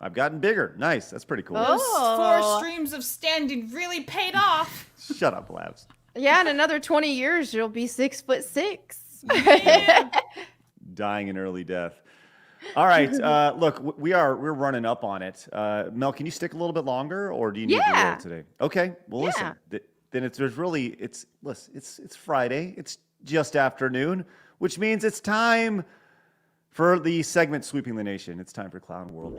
I've gotten bigger. Nice, that's pretty cool. Those 4 streams of standing really paid off. Shut up, Blabs. Yeah, in another 20 years, you'll be 6'6". Yeah. Dying an early death. All right, look, we're running up on it. Mel, can you stick a little bit longer, or do you need to roll today? Okay, well, listen. Then it's Friday. It's just afternoon, which means it's time for the segment sweeping the nation. It's time for Clown World.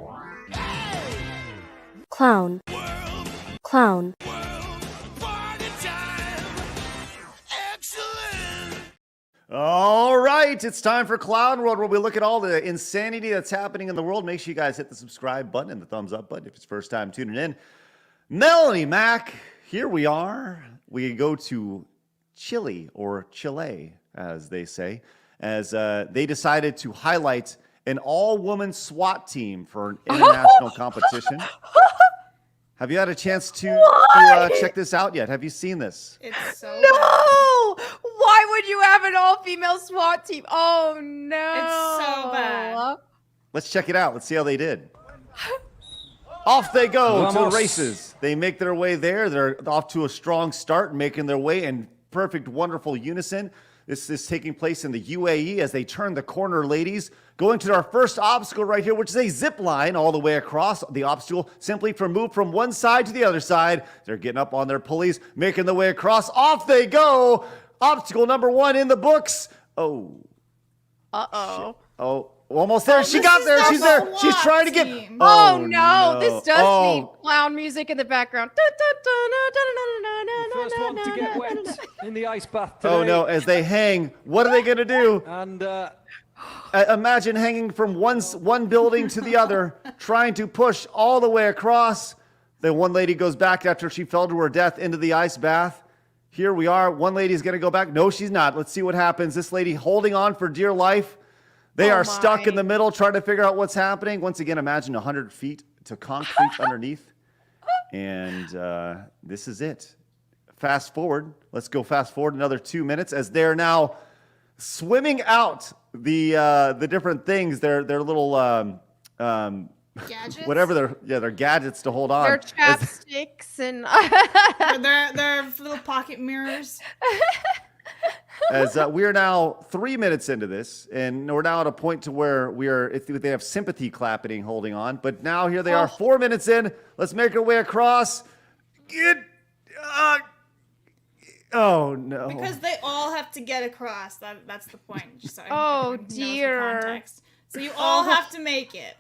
Clown. Clown. All right, it's time for Clown World, where we look at all the insanity that's happening in the world. Make sure you guys hit the subscribe button and the thumbs up button if it's first time tuning in. Melonie, Mac, here we are. We go to Chile, or Chile, as they say, as they decided to highlight an all-woman SWAT team for an international competition. Have you had a chance to check this out yet? Have you seen this? It's so bad. No! Why would you have an all-female SWAT team? Oh, no. It's so bad. Let's check it out. Let's see how they did. Off they go to the races. They make their way there. They're off to a strong start, making their way in perfect, wonderful unison. This is taking place in the UAE as they turn the corner, ladies. Going to our first obstacle right here, which is a zip line all the way across the obstacle, simply for move from one side to the other side. They're getting up on their pulleys, making their way across. Off they go. Obstacle number 1 in the books. Oh. Uh-oh. Shit. Oh, almost there. She got there. She's there. She's trying to get. Oh, no. This does need clown music in the background. The first one to get wet in the ice bath today. Oh, no. As they hang, what are they going to do? And imagine hanging from one building to the other, trying to push all the way across. Then one lady goes back after she fell to her death into the ice bath. Here we are. One lady's going to go back. No, she's not. Let's see what happens. This lady holding on for dear life. They are stuck in the middle trying to figure out what's happening. Once again, imagine 100 feet to concrete underneath. And this is it. Fast forward. Let's go fast forward another 2 minutes as they're now swimming out the different things. Their little Gadgets? whatever their gadgets to hold on. Their chapsticks and their little pocket mirrors. As we are now 3 minutes into this, and we're now at a point to where they have sympathy clapping, holding on. But now here they are, 4 minutes in. Let's make our way across. Oh no! Because they all have lot to get across. That's the point. Just so Oh, everyone knows the dear. context. So you all have to make it.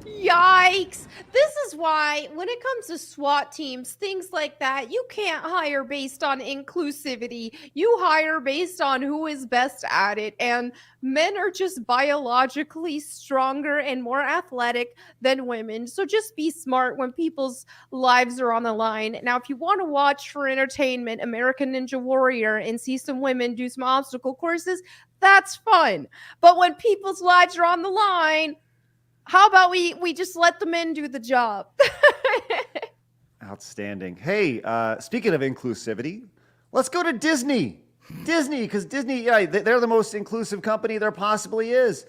Yikes! This is why, when it comes to SWAT teams, things like that, you can't hire based on inclusivity. You hire based on who is best at it. And men are just biologically stronger and more athletic than women. So just be smart when people's lives are on the line. Now, if you want to watch for entertainment American Ninja Warrior and see some women do some obstacle courses, that's fun. But when people's lives are on the line, how about we just let the men do the job? Outstanding. Hey, speaking of inclusivity, let's go to Disney. Because Disney, yeah, they're the most inclusive company there possibly is.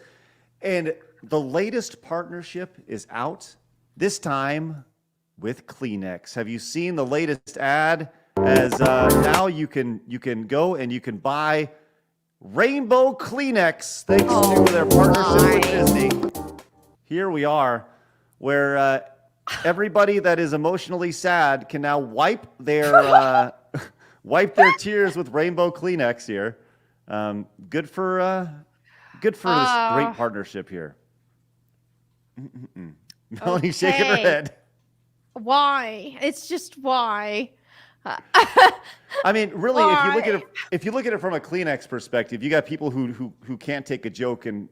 And the latest partnership is out, this time with Kleenex. Have you seen the latest ad? As now you can go and you can buy Rainbow Kleenex thanks to their partnership with Disney. Here we are, where everybody that is emotionally sad can now wipe their tears with Rainbow Kleenex here. Good for this great partnership here. Melanie shaking her head. Why? It's just why. I mean, really, if you look at it from a Kleenex perspective, you got people who can't take a joke and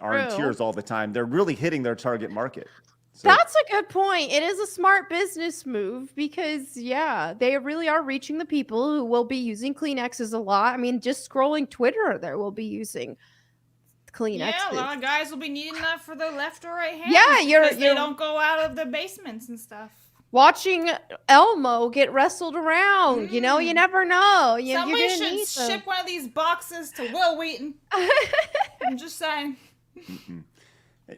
are in tears all the time. They're really hitting their target market. So. That's a good point. It is a smart business move because, yeah, they really are reaching the people who will be using Kleenexes a lot. I mean, just scrolling Twitter, there will be using Kleenexes. Yeah, a lot of guys will be needing that for their left or right hand. Yeah, they don't go out of their basements and stuff. Watching Elmo get wrestled around, you know, you never know. Somebody should ship one of these boxes to Will Wheaton. I'm just saying.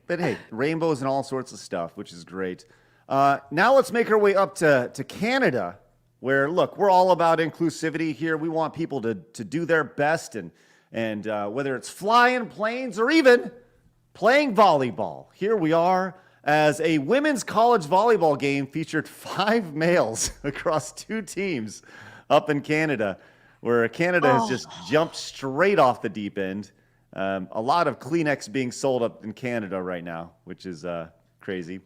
But hey, rainbows and all sorts of stuff, which is great. Now let's make our way up to Canada, where, look, we're all about inclusivity here. We want people to do their best, and whether it's flying planes or even playing volleyball. Here we are, as a women's college volleyball game featured 5 males across 2 teams up in Canada, where Canada has just jumped straight off the deep end. A lot of Kleenex being sold up in Canada right now, which is crazy.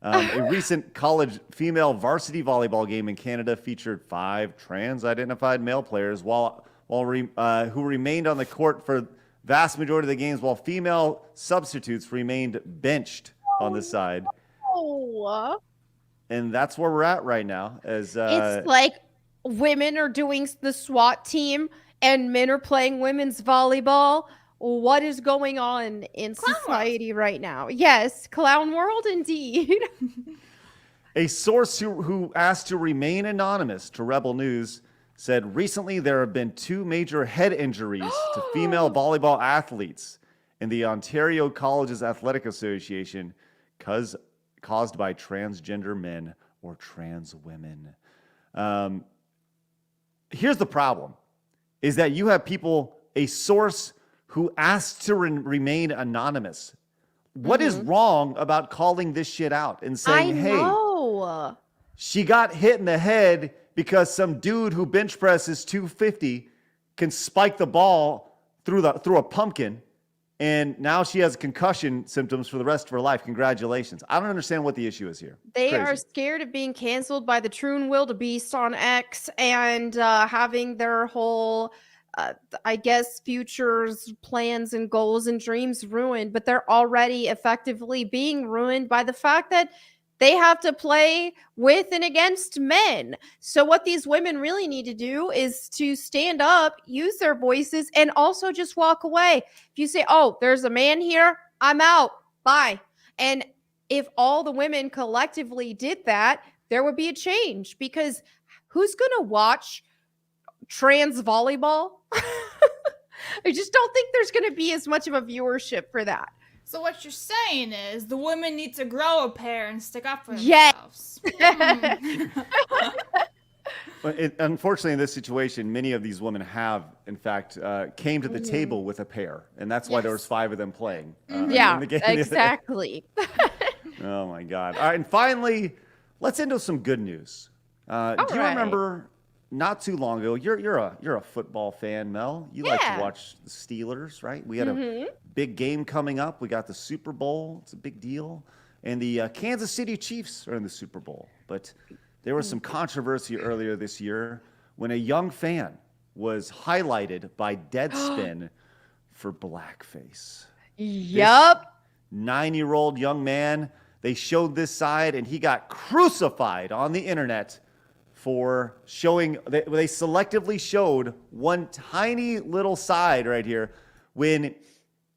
A recent college female varsity volleyball game in Canada featured 5 trans-identified male players who remained on the court for vast majority of the games, while female substitutes remained benched on the side. And that's where we're at right now. As it's like women are doing the SWAT team and men are playing women's volleyball. What is going on in society right now? Yes, clown world indeed. A source who asked to remain anonymous to Rebel News said recently there have been 2 major head injuries to female volleyball athletes in the Ontario Colleges Athletic Association caused by transgender men or trans women. Here's the problem, is that you have a source who asked to remain anonymous. What is wrong about calling this shit out and saying, hey, she got hit in the head because some dude who bench presses 250 can spike the ball through a pumpkin, and now she has concussion symptoms for the rest of her life. Congratulations. I don't understand what the issue is here. They are scared of being canceled by the true and wildebeest on X and having their whole, I guess, futures, plans, and goals and dreams ruined. But they're already effectively being ruined by the fact that they have to play with and against men. So what these women really need to do is to stand up, use their voices, and also just walk away. If you say, oh, there's a man here, I'm out, bye. And if all the women collectively did that, there would be a change, because who's going to watch trans volleyball? I just don't think there's going to be as much of a viewership for that. So what you're saying is the women need to grow a pair and stick up for themselves. But unfortunately, in this situation, many of these women have, in fact, came to the table with a pair, and that's why there was 5 of them playing. Yeah, exactly. Oh my God! All right, and finally, let's end with some good news. Do you remember not too long ago, you're a football fan, Mel. You like Yeah. to watch the Steelers, right? We had a big game coming up. We got the Super Bowl. It's a big deal. And the Kansas City Chiefs are in the Super Bowl. But there was some controversy earlier this year when a young fan was highlighted by Deadspin for blackface. Yup. 9-year-old young man, they showed this side, and he got crucified on the internet for showing, they selectively showed one tiny little side right here when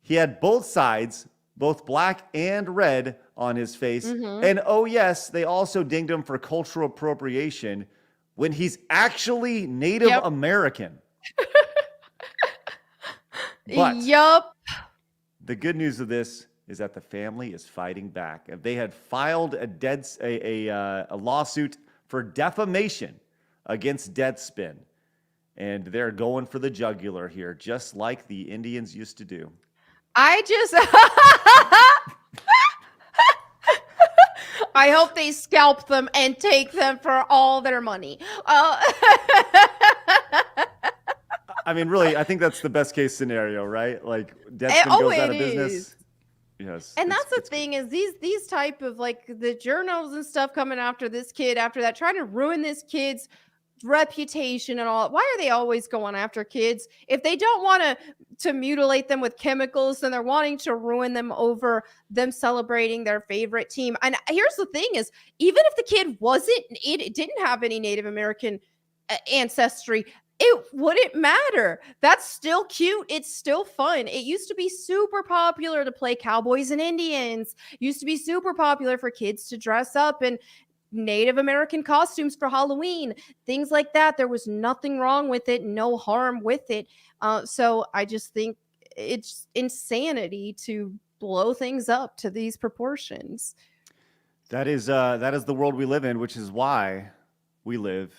he had both sides, both black and red, on his face. And oh yes, they also dinged him for cultural appropriation when he's actually Native American. But Yup. the good news of this is that the family is fighting back. They had filed a lawsuit for defamation against Deadspin, and they're going for the jugular here, just like the Indians used to do. I just I hope they scalp them and take them for all their money. I mean, really, I think that's the best case scenario, right? Like Deadspin goes out of business. Yes. And that's the thing is these type of like the journals and stuff coming after this kid after that, trying to ruin this kid's reputation and all. Why are they always going after kids? If they don't want to mutilate them with chemicals, then they're wanting to ruin them over them celebrating their favorite team. And here's the thing is, even if the kid it didn't have any Native American ancestry, it wouldn't matter. That's still cute. It's still fun. It used to be super popular to play cowboys and Indians. It used to be super popular for kids to dress up in Native American costumes for Halloween, things like that. There was nothing wrong with it, no harm with it. So I just think it's insanity to blow things up to these proportions. That is the world we live in, which is why we live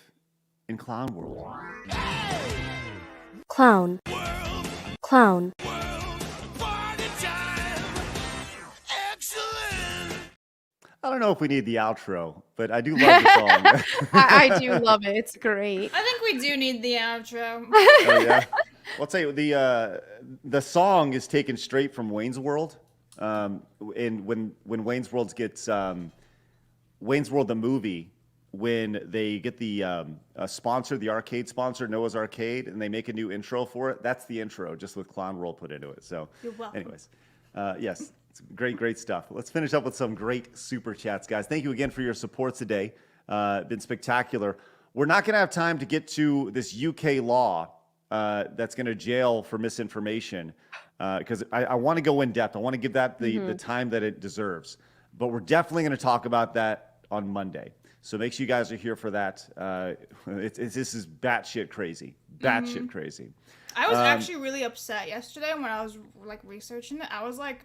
in Clown World. Clown. Clown. I don't know if we need the outro, but I do love the song. I do love it. It's great. I think we do need the outro. Oh, yeah. Well, I'll tell you, the song is taken straight from Wayne's World. And when Wayne's World gets Wayne's World the movie, when they get the sponsor, the arcade sponsor, Noah's Arcade, and they make a new intro for it, that's the intro, just with Clown World put into it. So, You're welcome. anyways, yes, it's great stuff. Let's finish up with some great super chats, guys. Thank you again for your support today. Been spectacular. We're not going to have time to get to this UK law that's going to jail for misinformation because I want to go in depth. I want to give that the time that it deserves. But we're definitely going to talk about that on Monday. So make sure you guys are here for that. This is batshit crazy. Batshit crazy. I was actually really upset yesterday when I was like researching it. I was having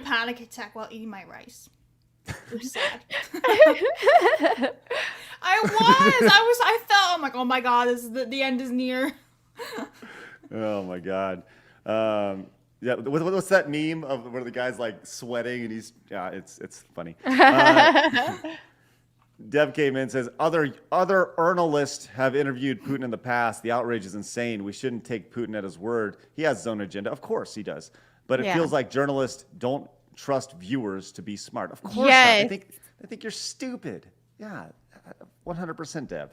a panic attack while eating my rice. It was sad. I felt, I'm like, oh my God, this is the end is near. Oh my God. Yeah, what's that meme of where the guy's like sweating and it's funny. Dev came in and says, other journalists have interviewed Putin in the past. The outrage is insane. We shouldn't take Putin at his word. He has his own agenda. Of course he does. But it feels like journalists don't trust viewers to be smart. Of course not. I think you're stupid. Yeah, 100% Dev.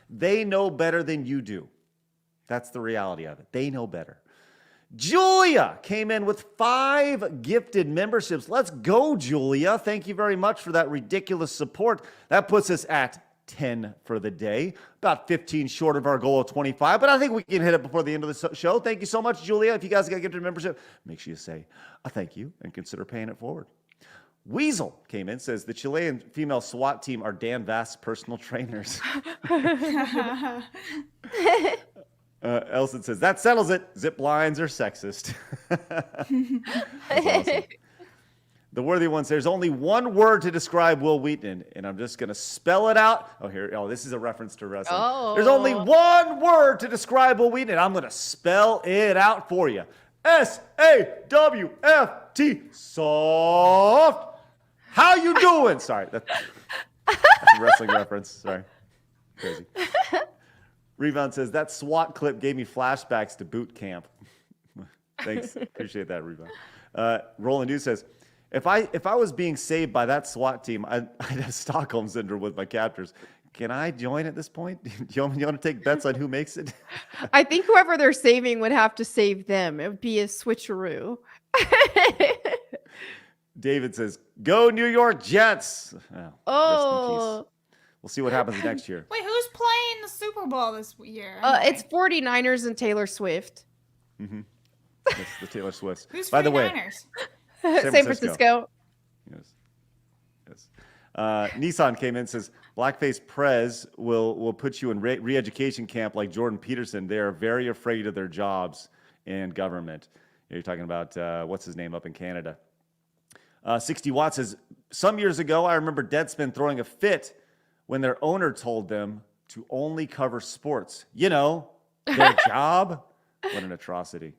They know better than you do. That's the reality of it. They know better. Julia came in with 5 gifted memberships. Let's go, Julia. Thank you very much for that ridiculous support. That puts us at 10 for the day. About 15 short of our goal of 25, but I think we can hit it before the end of the show. Thank you so much, Julia. If you guys got a gifted membership, make sure you say a thank you and consider paying it forward. Weasel came in, says the Chilean female SWAT team are Dan Vast's personal trainers. Elson says, that settles it. Zip lines are sexist. That's awesome. The worthy one says, there's only one word to describe Will Wheaton, and I'm just going to spell it out. This is a reference to wrestling. Oh. There's only one word to describe Will Wheaton, and I'm going to spell it out for you. S-A-W-F-T. Soft. How you doing? Sorry, that's a wrestling reference. Sorry. Crazy. Rebound says, that SWAT clip gave me flashbacks to boot camp. Thanks. Appreciate that, Rebound. Roland New says, if I was being saved by that SWAT team, I'd have Stockholm Syndrome with my captors. Can I join at this point? Do you want to take bets on who makes it? I think whoever they're saving would have to save them. It would be a switcheroo. David says, go New York Jets. Rest in Oh. peace. We'll see what happens next year. Wait, who's playing the Super Bowl this year? It's 49ers and Taylor Swift. It's the Taylor Swifts. Who's 49ers? By the way, San Francisco. Yes. Nissan came in and says, Blackface Prez will put you in re-education camp like Jordan Peterson. They are very afraid of their jobs and government. You're talking about, what's his name up in Canada. 60 Watt says, some years ago, I remember Deadspin throwing a fit when their owner told them to only cover sports. You know, their job. What an atrocity.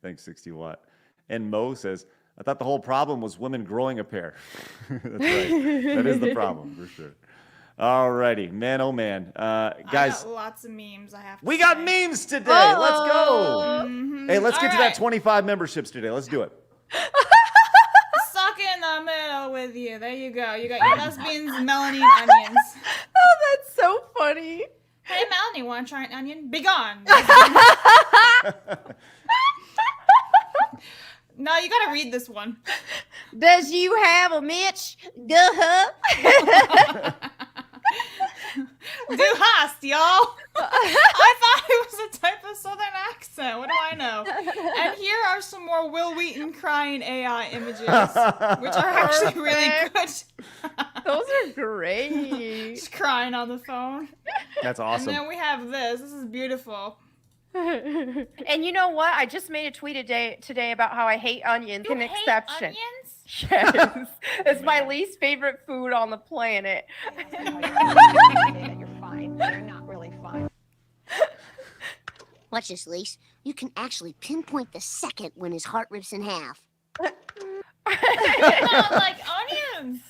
Thanks, 60 Watt. And Mo says, I thought the whole problem was women growing a pair. That's right. That is the problem, for sure. All righty. Man, oh, man. Guys. I got lots of memes I have to We say. got memes today. Let's go. Hey, let's get to that right. 25 memberships today. Let's do it. Suck in the middle with you. There you go. You got your lesbians, Melonie, and onions. Oh, that's so funny. Hey, Melonie, want to try an onion? Be gone. No, you gotta read this one. Does you have a Mitch? Duh. Do hast, y'all. I thought it was a type of southern accent. What do I know? And here are some more Will Wheaton crying AI images, which are actually really good. Those are great. Just crying on the phone. That's awesome. And then we have this. This is beautiful. And you know what? I just made a tweet today about how I hate onions. An exception. Onions? Yes. It's my least favorite food on the planet. that you're fine. You're not really fine. Watch this, Lise. You can actually pinpoint the second when his heart rips in half. I don't like onions.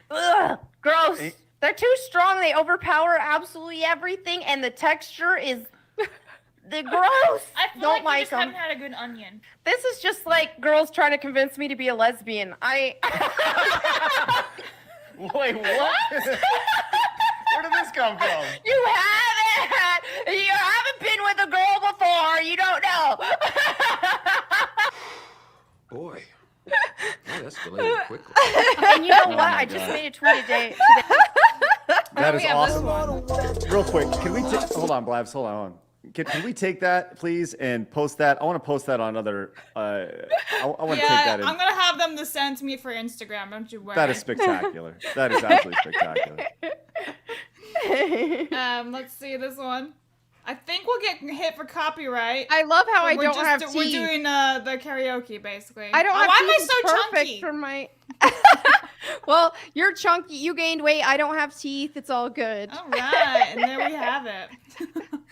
Ugh, gross. They're too strong. They overpower absolutely everything, and the texture is the gross. I feel Don't like you like just them. haven't had a good onion. This is just like girls trying to convince me to be a lesbian. Wait, what? Where did this come from? You haven't been with a girl before. You don't know. Boy, that escalated quickly. And you know what? my I just God. made a tweet today. That is we have this awesome. Real quick, can we hold on, Blabs, hold on. Can we take that, please, and post that? I want to post that on other. I want to take that in. I'm gonna have them to send to me for Instagram. Don't you worry. That is spectacular. That is absolutely spectacular. Let's see this one. I think we'll get hit for copyright. I love how I We're don't just- have teeth. We're doing the karaoke basically. I don't Oh, have why teeth. am I It's so perfect chunky? for my. Well, you're chunky. You gained weight. I don't have teeth. It's all good. All right, and there we have it.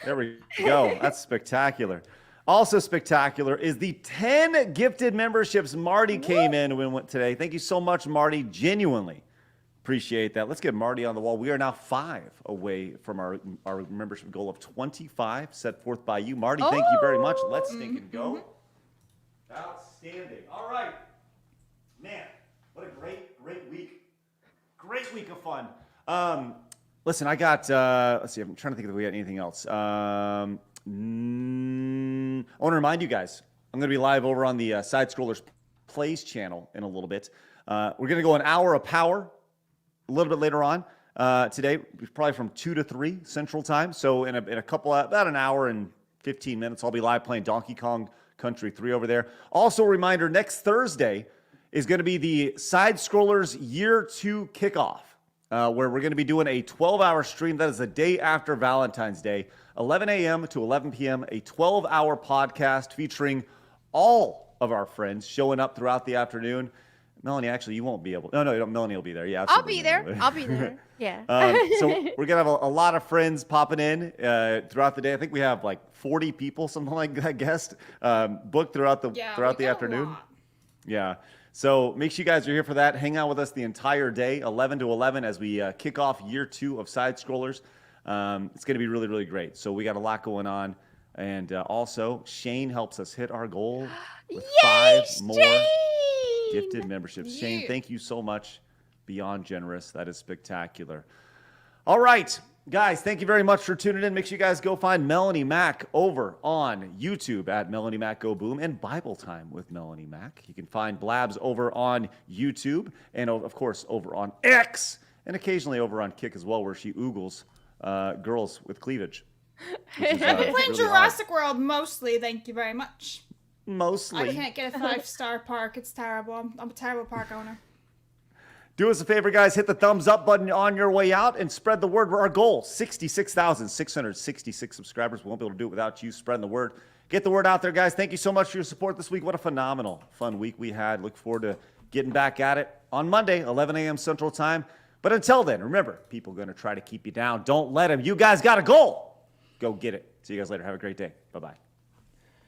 There we go. That's spectacular. Also spectacular is the 10 gifted memberships Marty came in and went today. Thank you so much, Marty. Genuinely appreciate that. Let's get Marty on the wall. We are now 5 away from our membership goal of 25 set forth by you. Marty, thank you very much. Let's stink and go. Outstanding. All right. Man, what a great week. Great week of fun. Listen, I got, let's see, I'm trying to think if we got anything else. I want to remind you guys, I'm going to be live over on the Side Scrollers Plays channel in a little bit. We're going to go an hour of power a little bit later on today, probably from 2 to 3 Central Time. So in a couple, about an hour and 15 minutes, I'll be live playing Donkey Kong Country 3 over there. Also a reminder, next Thursday is going to be the Side Scrollers Year 2 kickoff. Where we're going to be doing a 12-hour stream. That is the day after Valentine's Day, 11 a.m. to 11 p.m., a 12-hour podcast featuring all of our friends showing up throughout the afternoon. Melonie, actually, you won't be able to. No, Melonie will be there. Yeah, I'll absolutely. be there. I'll be there. Yeah. So we're going to have a lot of friends popping in throughout the day. I think we have like 40 people, something like that, guest booked throughout the we the got a afternoon. lot. Yeah. So make sure you guys are here for that. Hang out with us the entire day, 11 to 11, as we kick off year 2 of Side Scrollers. It's going to be really, really great. So we got a lot going on. And also, Shane helps us hit our goal with 5 more gifted memberships. Shane, Yeah. thank you so much. Beyond generous. That is spectacular. All right, guys, thank you very much for tuning in. Make sure you guys go find Melanie Mac over on YouTube at Melanie Mac Go Boom and Bible Time with Melanie Mac. You can find Blabs over on YouTube and, of course, over on X and occasionally over on Kick as well, where she oogles girls with cleavage. Which is, I've been playing really Jurassic World mostly, thank you very much. odd. Mostly. I can't get a 5-star park. It's terrible. I'm a terrible park owner. Do us a favor, guys. Hit the thumbs up button on your way out and spread the word. Our goal, 66,666 subscribers. We won't be able to do it without you spreading the word. Get the word out there, guys. Thank you so much for your support this week. What a phenomenal, fun week we had. Look forward to getting back at it on Monday, 11 a.m. Central Time. But until then, remember, people are going to try to keep you down. Don't let them. You guys got a goal. Go get it. See you guys later. Have a great day. Bye-bye.